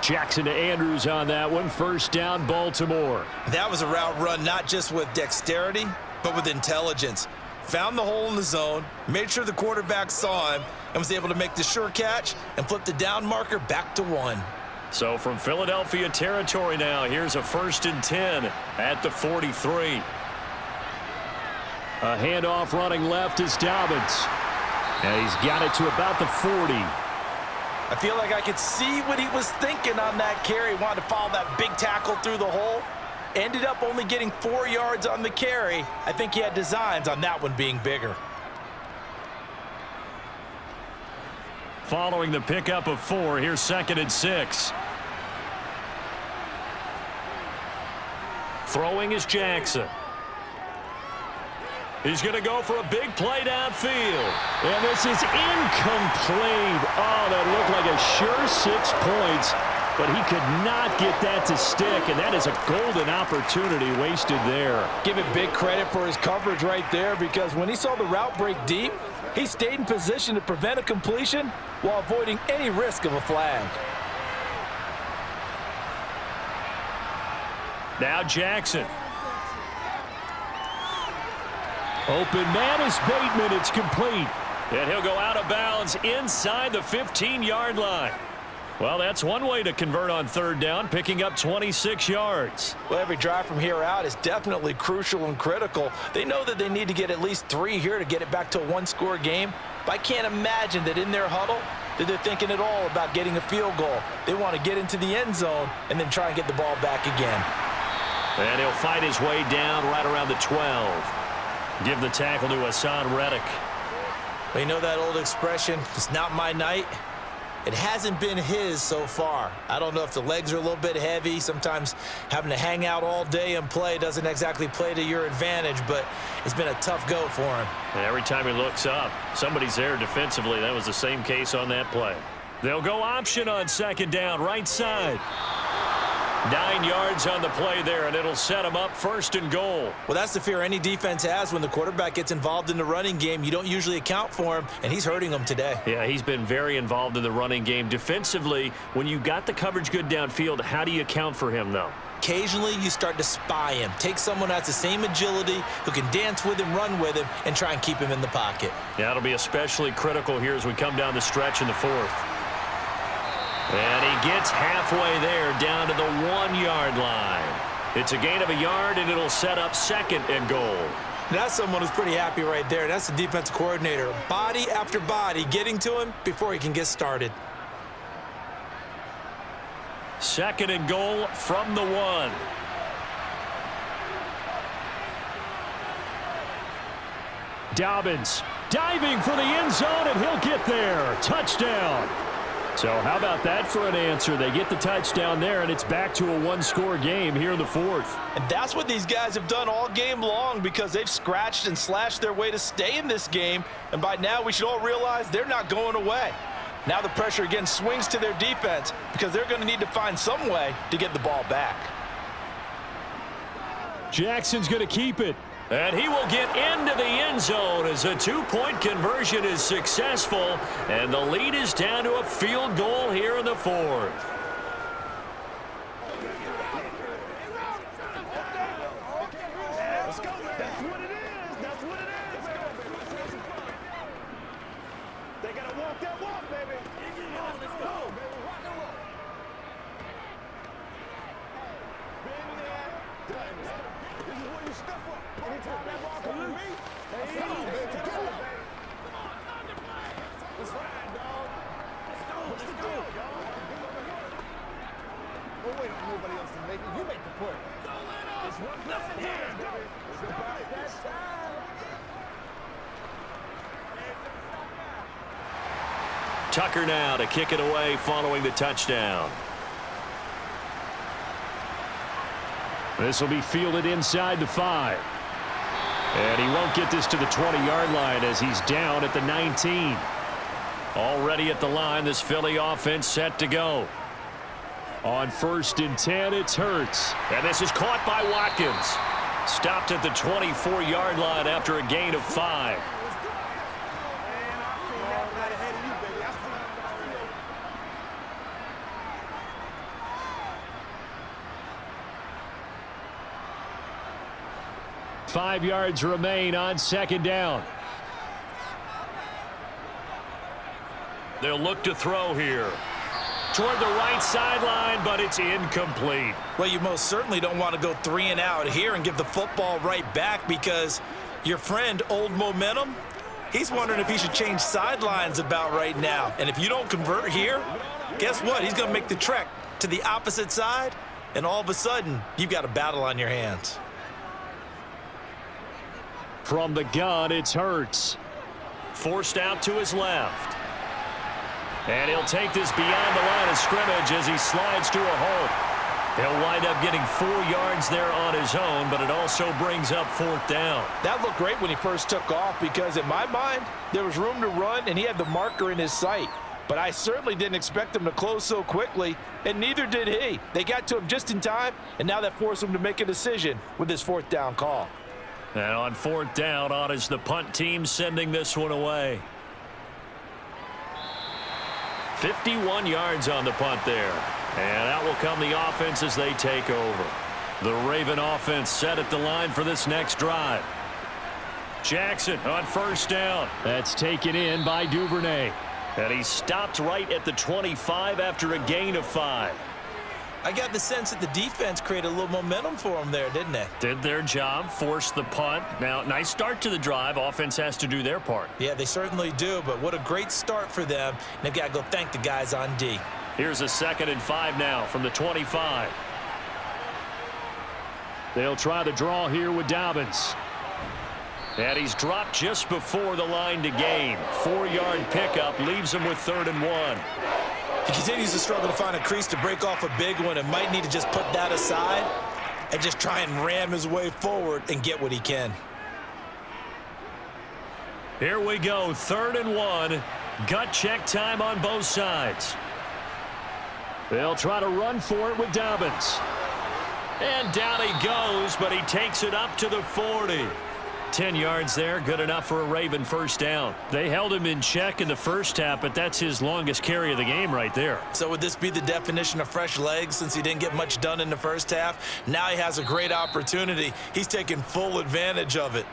Jackson to Andrews on that one. 1st down, Baltimore. That was a route run not just with dexterity, but with intelligence. Found the hole in the zone, made sure the quarterback saw him, and was able to make the sure catch and flip the down marker back to 1. So from Philadelphia territory now, here's a 1st and 10 at the 43. A handoff running left is Dobbins. And he's got it to about the 40. I feel like I could see what he was thinking on that carry. Wanted to follow that big tackle through the hole. Ended up only getting 4 yards on the carry. I think he had designs on that one being bigger. Following the pickup of 4, here's 2nd and 6. Throwing is Jackson. He's going to go for a big play downfield. And this is incomplete. Oh, that looked like a sure 6 points. But he could not get that to stick, and that is a golden opportunity wasted there. Give it big credit for his coverage right there, because when he saw the route break deep, he stayed in position to prevent a completion while avoiding any risk of a flag. Now Jackson. Open man is Bateman. It's complete. And he'll go out of bounds inside the 15-yard line. Well, that's one way to convert on 3rd down, picking up 26 yards. Well, every drive from here out is definitely crucial and critical. They know that they need to get at least 3 here to get it back to a one-score game. But I can't imagine that in their huddle that they're thinking at all about getting a field goal. They want to get into the end zone and then try and get the ball back again. And he'll fight his way down right around the 12. Give the tackle to Hassan Reddick. Well, you know that old expression, it's not my night. It hasn't been his so far. I don't know if the legs are a little bit heavy. Sometimes having to hang out all day and play doesn't exactly play to your advantage, but it's been a tough go for him. And every time he looks up, somebody's there defensively. That was the same case on that play. They'll go option on 2nd down, right side. 9 yards on the play there, and it'll set him up 1st and goal. Well, that's the fear any defense has when the quarterback gets involved in the running game. You don't usually account for him, and he's hurting them today. Yeah, he's been very involved in the running game. Defensively, when you got the coverage good downfield, how do you account for him, though? Occasionally, you start to spy him. Take someone who has the same agility, who can dance with him, run with him, and try and keep him in the pocket. Yeah, that'll be especially critical here as we come down the stretch in the 4th. And he gets halfway there down to the 1-yard line. It's a gain of a yard, and it'll set up 2nd and goal. That's someone who's pretty happy right there. That's the defensive coordinator. Body after body getting to him before he can get started. 2nd and goal from the 1. Dobbins diving for the end zone, and he'll get there. Touchdown. So how about that for an answer? They get the touchdown there, and it's back to a one-score game here in the 4th. And that's what these guys have done all game long, because they've scratched and slashed their way to stay in this game. And by now, we should all realize they're not going away. Now the pressure again swings to their defense, because they're going to need to find some way to get the ball back. Jackson's going to keep it. And he will get into the end zone as a 2-point conversion is successful. And the lead is down to a field goal here in the 4th. They gotta walk that walk, baby. Let's go, baby. Rock and roll. Been there, done that. This is where you step up. Anytime that ball comes to me, let's go, baby. Get up. Let's ride, dog. Let's go, y'all. Don't wait on nobody else to make it. You make the play. It's one play. Yeah, baby. It's about that time. Tucker now to kick it away following the touchdown. This will be fielded inside the 5. And he won't get this to the 20-yard line as he's down at the 19. Already at the line, this Philly offense set to go. On 1st and 10, it's Hurts. And this is caught by Watkins. Stopped at the 24-yard line after a gain of 5. Five yards remain on 2nd down. They'll look to throw here. Toward the right sideline, but it's incomplete. Well, you most certainly don't want to go 3 and out here and give the football right back because your friend, Old Momentum, he's wondering if he should change sidelines about right now. And if you don't convert here, guess what? He's going to make the trek to the opposite side, and all of a sudden, you've got a battle on your hands. From the gun, it's Hurts. Forced out to his left. And he'll take this beyond the line of scrimmage as he slides to a hole. He'll wind up getting 4 yards there on his own, but it also brings up 4th down. That looked great when he first took off because, in my mind, there was room to run, and he had the marker in his sight. But I certainly didn't expect him to close so quickly, and neither did he. They got to him just in time, and now that forced him to make a decision with his 4th down call. And on 4th down, on is the punt team sending this one away. 51 yards on the punt there. And out will come the offense as they take over. The Raven offense set at the line for this next drive. Jackson on 1st down. That's taken in by Duvernay. And he stopped right at the 25 after a gain of 5. I got the sense that the defense created a little momentum for them there, didn't they? Did their job, forced the punt. Now, nice start to the drive. Offense has to do their part. Yeah, they certainly do, but what a great start for them. And they've got to go thank the guys on D. Here's a 2nd and 5 now from the 25. They'll try the draw here with Dobbins. And he's dropped just before the line to gain. 4-yard pickup leaves him with 3rd and 1. He continues to struggle to find a crease to break off a big one and might need to just put that aside and just try and ram his way forward and get what he can. Here we go, 3rd and 1. Gut check time on both sides. They'll try to run for it with Dobbins. And down he goes, but he takes it up to the 40. 10 yards there, good enough for a Raven 1st down. They held him in check in the first half, but that's his longest carry of the game right there. So would this be the definition of fresh legs since he didn't get much done in the first half? Now he has a great opportunity. He's taking full advantage of it.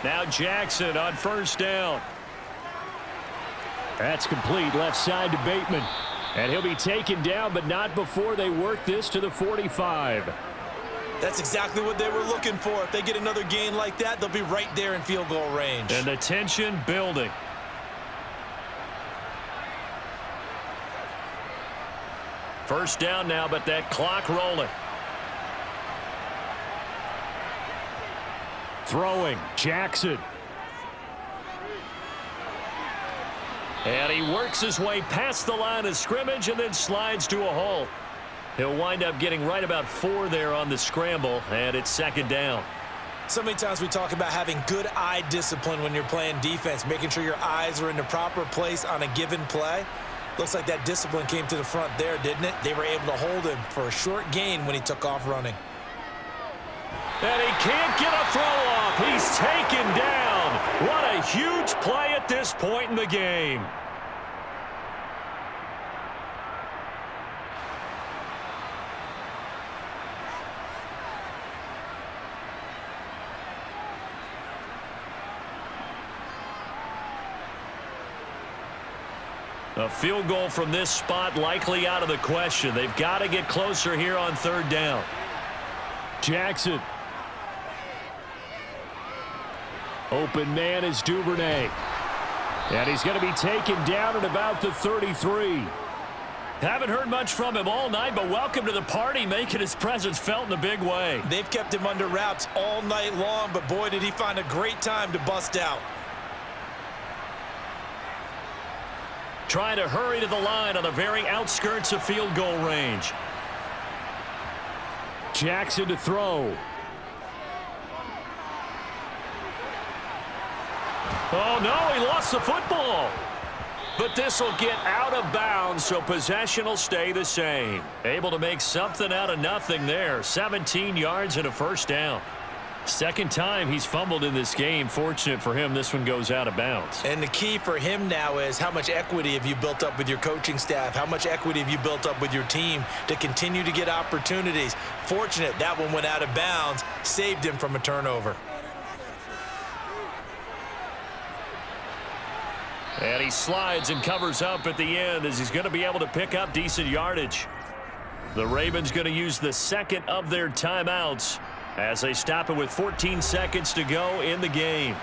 Now Jackson on 1st down. That's complete left side to Bateman. And he'll be taken down, but not before they work this to the 45. That's exactly what they were looking for. If they get another gain like that, they'll be right there in field goal range. And the tension building. First down now, but that clock rolling. Throwing, Jackson. And he works his way past the line of scrimmage and then slides to a hole. He'll wind up getting right about 4 there on the scramble, and it's 2nd down. So many times we talk about having good eye discipline when you're playing defense, making sure your eyes are in the proper place on a given play. Looks like that discipline came to the front there, didn't it? They were able to hold him for a short gain when he took off running. And he can't get a throw off. He's taken down. What a huge play at this point in the game. A field goal from this spot likely out of the question. They've got to get closer here on third down. Jackson. Open man is Duvernay. And he's going to be taken down at about the 33. Haven't heard much from him all night, but welcome to the party, making his presence felt in a big way. They've kept him under wraps all night long, but boy, did he find a great time to bust out. Trying to hurry to the line on the very outskirts of field goal range. Jackson to throw. Oh, no, he lost the football. But this will get out of bounds, so possession will stay the same. Able to make something out of nothing there. 17 yards and a first down. Second time he's fumbled in this game. Fortunate for him, this one goes out of bounds. And the key for him now is how much equity have you built up with your coaching staff? How much equity have you built up with your team to continue to get opportunities? Fortunate that one went out of bounds, saved him from a turnover. And he slides and covers up at the end as he's going to be able to pick up decent yardage. The Ravens going to use the second of their timeouts as they stop it with 14 seconds to go in the game.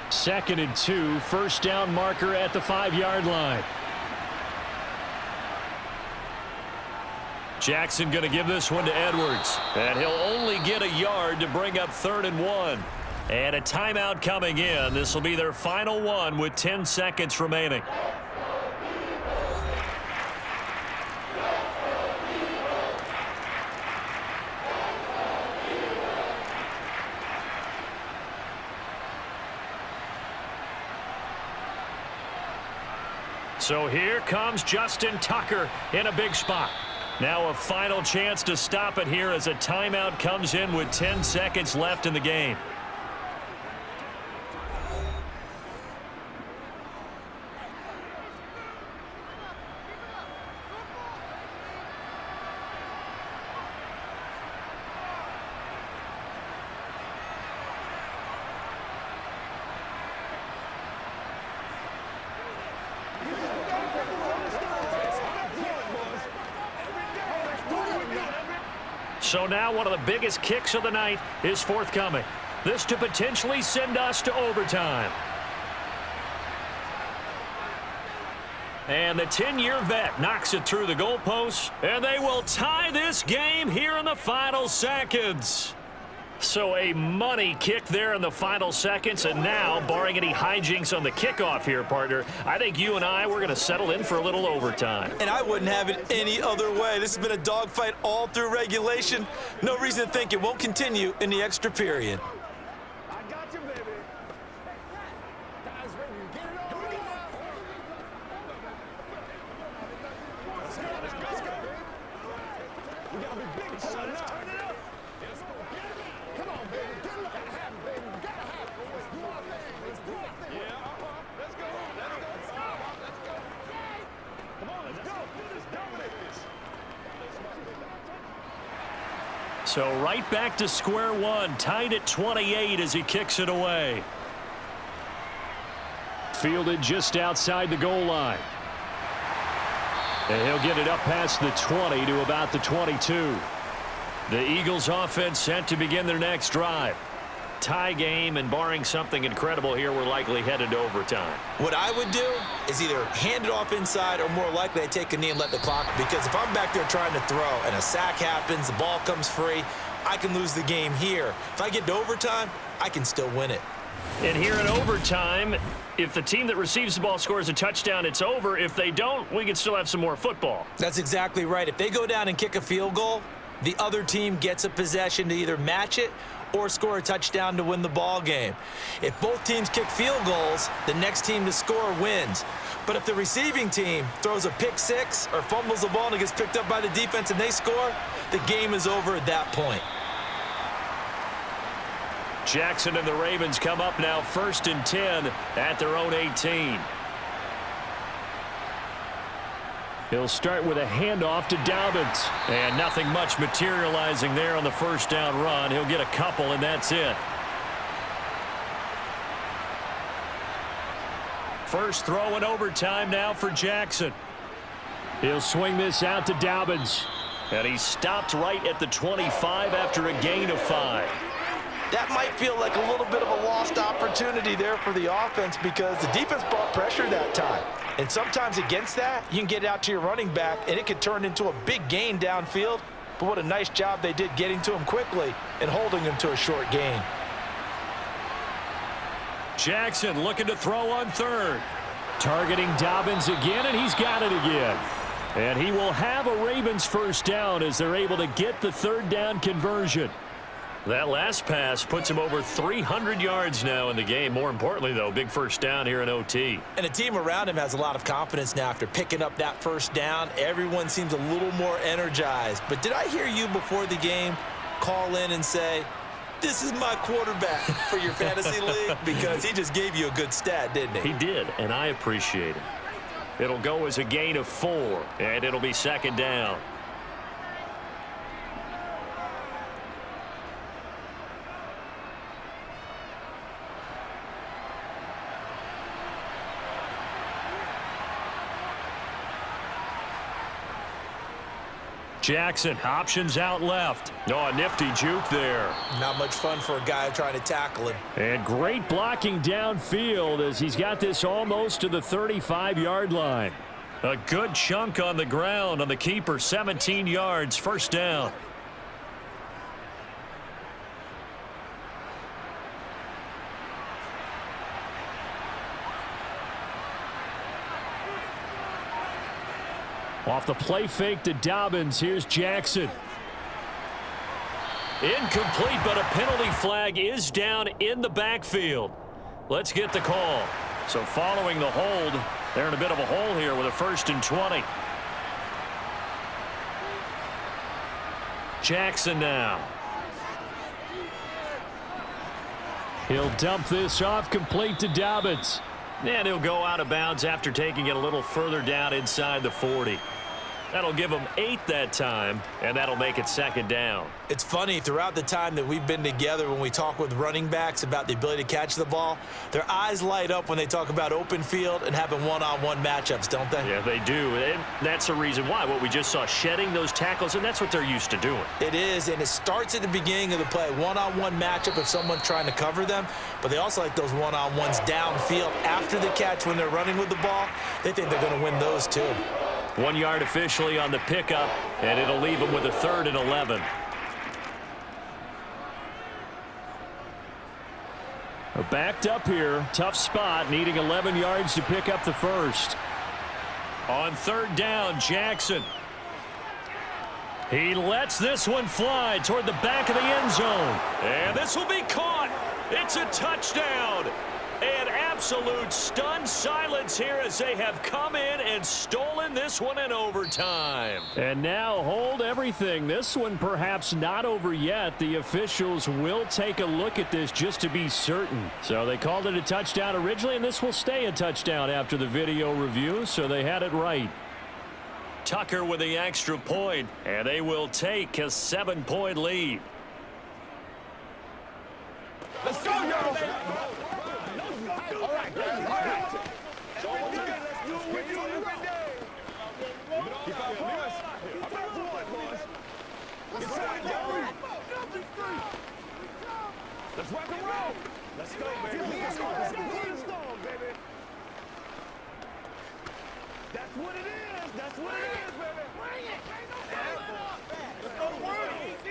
Second and 2, first down marker at the 5-yard line. Jackson going to give this one to Edwards. And he'll only get a yard to bring up 3rd and 1. And a timeout coming in. This will be their final one with 10 seconds remaining. So here comes Justin Tucker in a big spot. Now a final chance to stop it here as a timeout comes in with 10 seconds left in the game. So now one of the biggest kicks of the night is forthcoming. This to potentially send us to overtime. And the 10-year vet knocks it through the goalposts, and they will tie this game here in the final seconds. So a money kick there in the final seconds, and now, barring any hijinks on the kickoff here, partner, I think you and I, we're going to settle in for a little overtime. And I wouldn't have it any other way. This has been a dogfight all through regulation. No reason to think it won't continue in the extra period. I got you, baby. Guys, ready to get it on. Let's go, let's go. We got to be big time now. Turn it up. Come on, baby. Get it. Gotta have it, baby. Gotta have it. Let's do our thing. Let's do our thing. Yeah, let's go. Let's go. Let's go. Come on, let's go. Let's dominate this. So right back to square one, tied at 28 as he kicks it away. Fielded just outside the goal line. And he'll get it up past the 20 to about the 22. The Eagles offense set to begin their next drive. Tie game, and barring something incredible here, we're likely headed to overtime. What I would do is either hand it off inside or more likely I take a knee and let the clock, because if I'm back there trying to throw and a sack happens, the ball comes free, I can lose the game here. If I get to overtime, I can still win it. And here in overtime, if the team that receives the ball scores a touchdown, it's over. If they don't, we can still have some more football. That's exactly right. If they go down and kick a field goal, the other team gets a possession to either match it or score a touchdown to win the ball game. If both teams kick field goals, the next team to score wins. But if the receiving team throws a pick six or fumbles the ball and it gets picked up by the defense and they score, the game is over at that point. Jackson and the Ravens come up now 1st and 10 at their own 18. He'll start with a handoff to Dobbins. And nothing much materializing there on the first down run. He'll get a couple, and that's it. First throw in overtime now for Jackson. He'll swing this out to Dobbins. And he stopped right at the 25 after a gain of 5. That might feel like a little bit of a lost opportunity there for the offense because the defense brought pressure that time. And sometimes against that, you can get out to your running back, and it could turn into a big gain downfield. But what a nice job they did getting to him quickly and holding him to a short gain. Jackson looking to throw on 3rd. Targeting Dobbins again, and he's got it again. And he will have a Ravens first down as they're able to get the 3rd down conversion. That last pass puts him over 300 yards now in the game. More importantly, though, big first down here in OT. And the team around him has a lot of confidence now after picking up that first down. Everyone seems a little more energized. But did I hear you before the game call in and say, this is my quarterback for your fantasy league? Because he just gave you a good stat, didn't he? He did, and I appreciate it. It'll go as a gain of 4, and it'll be 2nd down. Jackson, options out left. Oh, a nifty juke there. Not much fun for a guy trying to tackle him. And great blocking downfield as he's got this almost to the 35-yard line. A good chunk on the ground on the keeper, 17 yards, first down. Off the play fake to Dobbins, here's Jackson. Incomplete, but a penalty flag is down in the backfield. Let's get the call. So following the hold, they're in a bit of a hole here with a 1st and 20. Jackson now. He'll dump this off complete to Dobbins. And he'll go out of bounds after taking it a little further down inside the 40. That'll give him 8 that time, and that'll make it 2nd down. It's funny, throughout the time that we've been together when we talk with running backs about the ability to catch the ball, their eyes light up when they talk about open field and having one-on-one matchups, don't they? Yeah, they do. And that's the reason why. What we just saw, shedding those tackles, and that's what they're used to doing. It is, and it starts at the beginning of the play. One-on-one matchup if someone's trying to cover them, but they also like those one-on-ones downfield after the catch when they're running with the ball. They think they're going to win those too. 1 yard officially on the pickup, and it'll leave them with a 3rd and 11. We're backed up here. Tough spot, needing 11 yards to pick up the first. On 3rd down, Jackson. He lets this one fly toward the back of the end zone. And this will be caught. It's a touchdown. And absolute stunned silence here as they have come in and stolen this one in overtime. And now hold everything. This one perhaps not over yet. The officials will take a look at this just to be certain. So they called it a touchdown originally, and this will stay a touchdown after the video review, so they had it right. Tucker with the extra point, and they will take a 7-point lead. Let's go, y'all. All right, guys. All right. Let's do it every day. Keep out, boys. I'm not one, boys. Inside, y'all. Let's rock and roll. Let's go, baby. Let's go. Let's go. Baby. That's what it is. That's what it is, baby. Bring it. Let's go, world.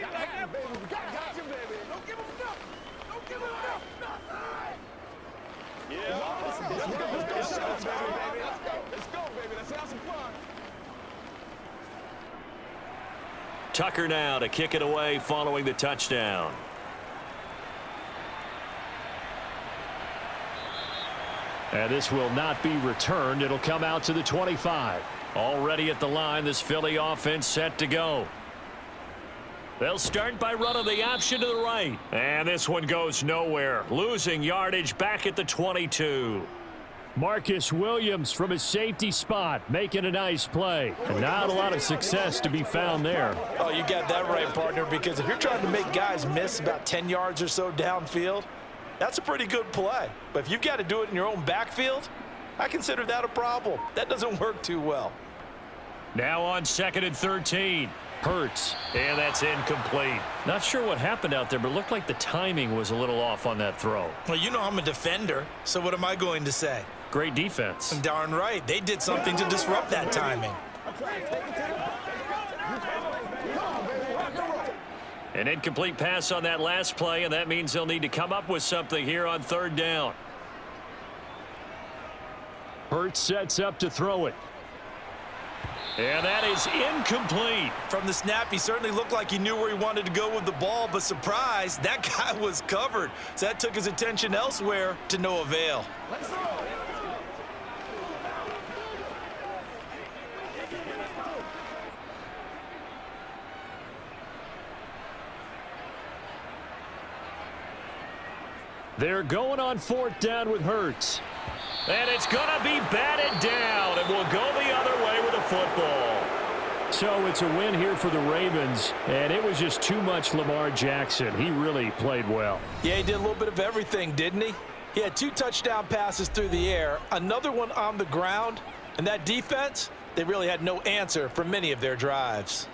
Got you, baby. Got you, baby. Don't give him enough. Don't give him enough. Yeah. Let's go, baby. Let's go, baby. Let's have some fun. Tucker now to kick it away following the touchdown. And this will not be returned. It'll come out to the 25. Already at the line, this Philly offense set to go. They'll start by running the option to the right. And this one goes nowhere. Losing yardage back at the 22. Marcus Williams from his safety spot making a nice play. And not a lot of success to be found there. Oh, you got that right, partner, because if you're trying to make guys miss about 10 yards or so downfield, that's a pretty good play. But if you've got to do it in your own backfield, I consider that a problem. That doesn't work too well. Now on 2nd and 13. Hurts. And that's incomplete. Not sure what happened out there, but it looked like the timing was a little off on that throw. Well, you know I'm a defender, so what am I going to say? Great defense. Darn right. They did something to disrupt that timing. An incomplete pass on that last play, and that means they'll need to come up with something here on 3rd down. Hurts sets up to throw it. And that is incomplete. From the snap, he certainly looked like he knew where he wanted to go with the ball, but surprise, that guy was covered. So that took his attention elsewhere to no avail. They're going on 4th down with Hurts. And it's going to be batted down, and we'll go the other way with the football. So it's a win here for the Ravens, and it was just too much Lamar Jackson. He really played well. Yeah, he did a little bit of everything, didn't he? He had 2 touchdown passes through the air, another one on the ground, and that defense, they really had no answer for many of their drives.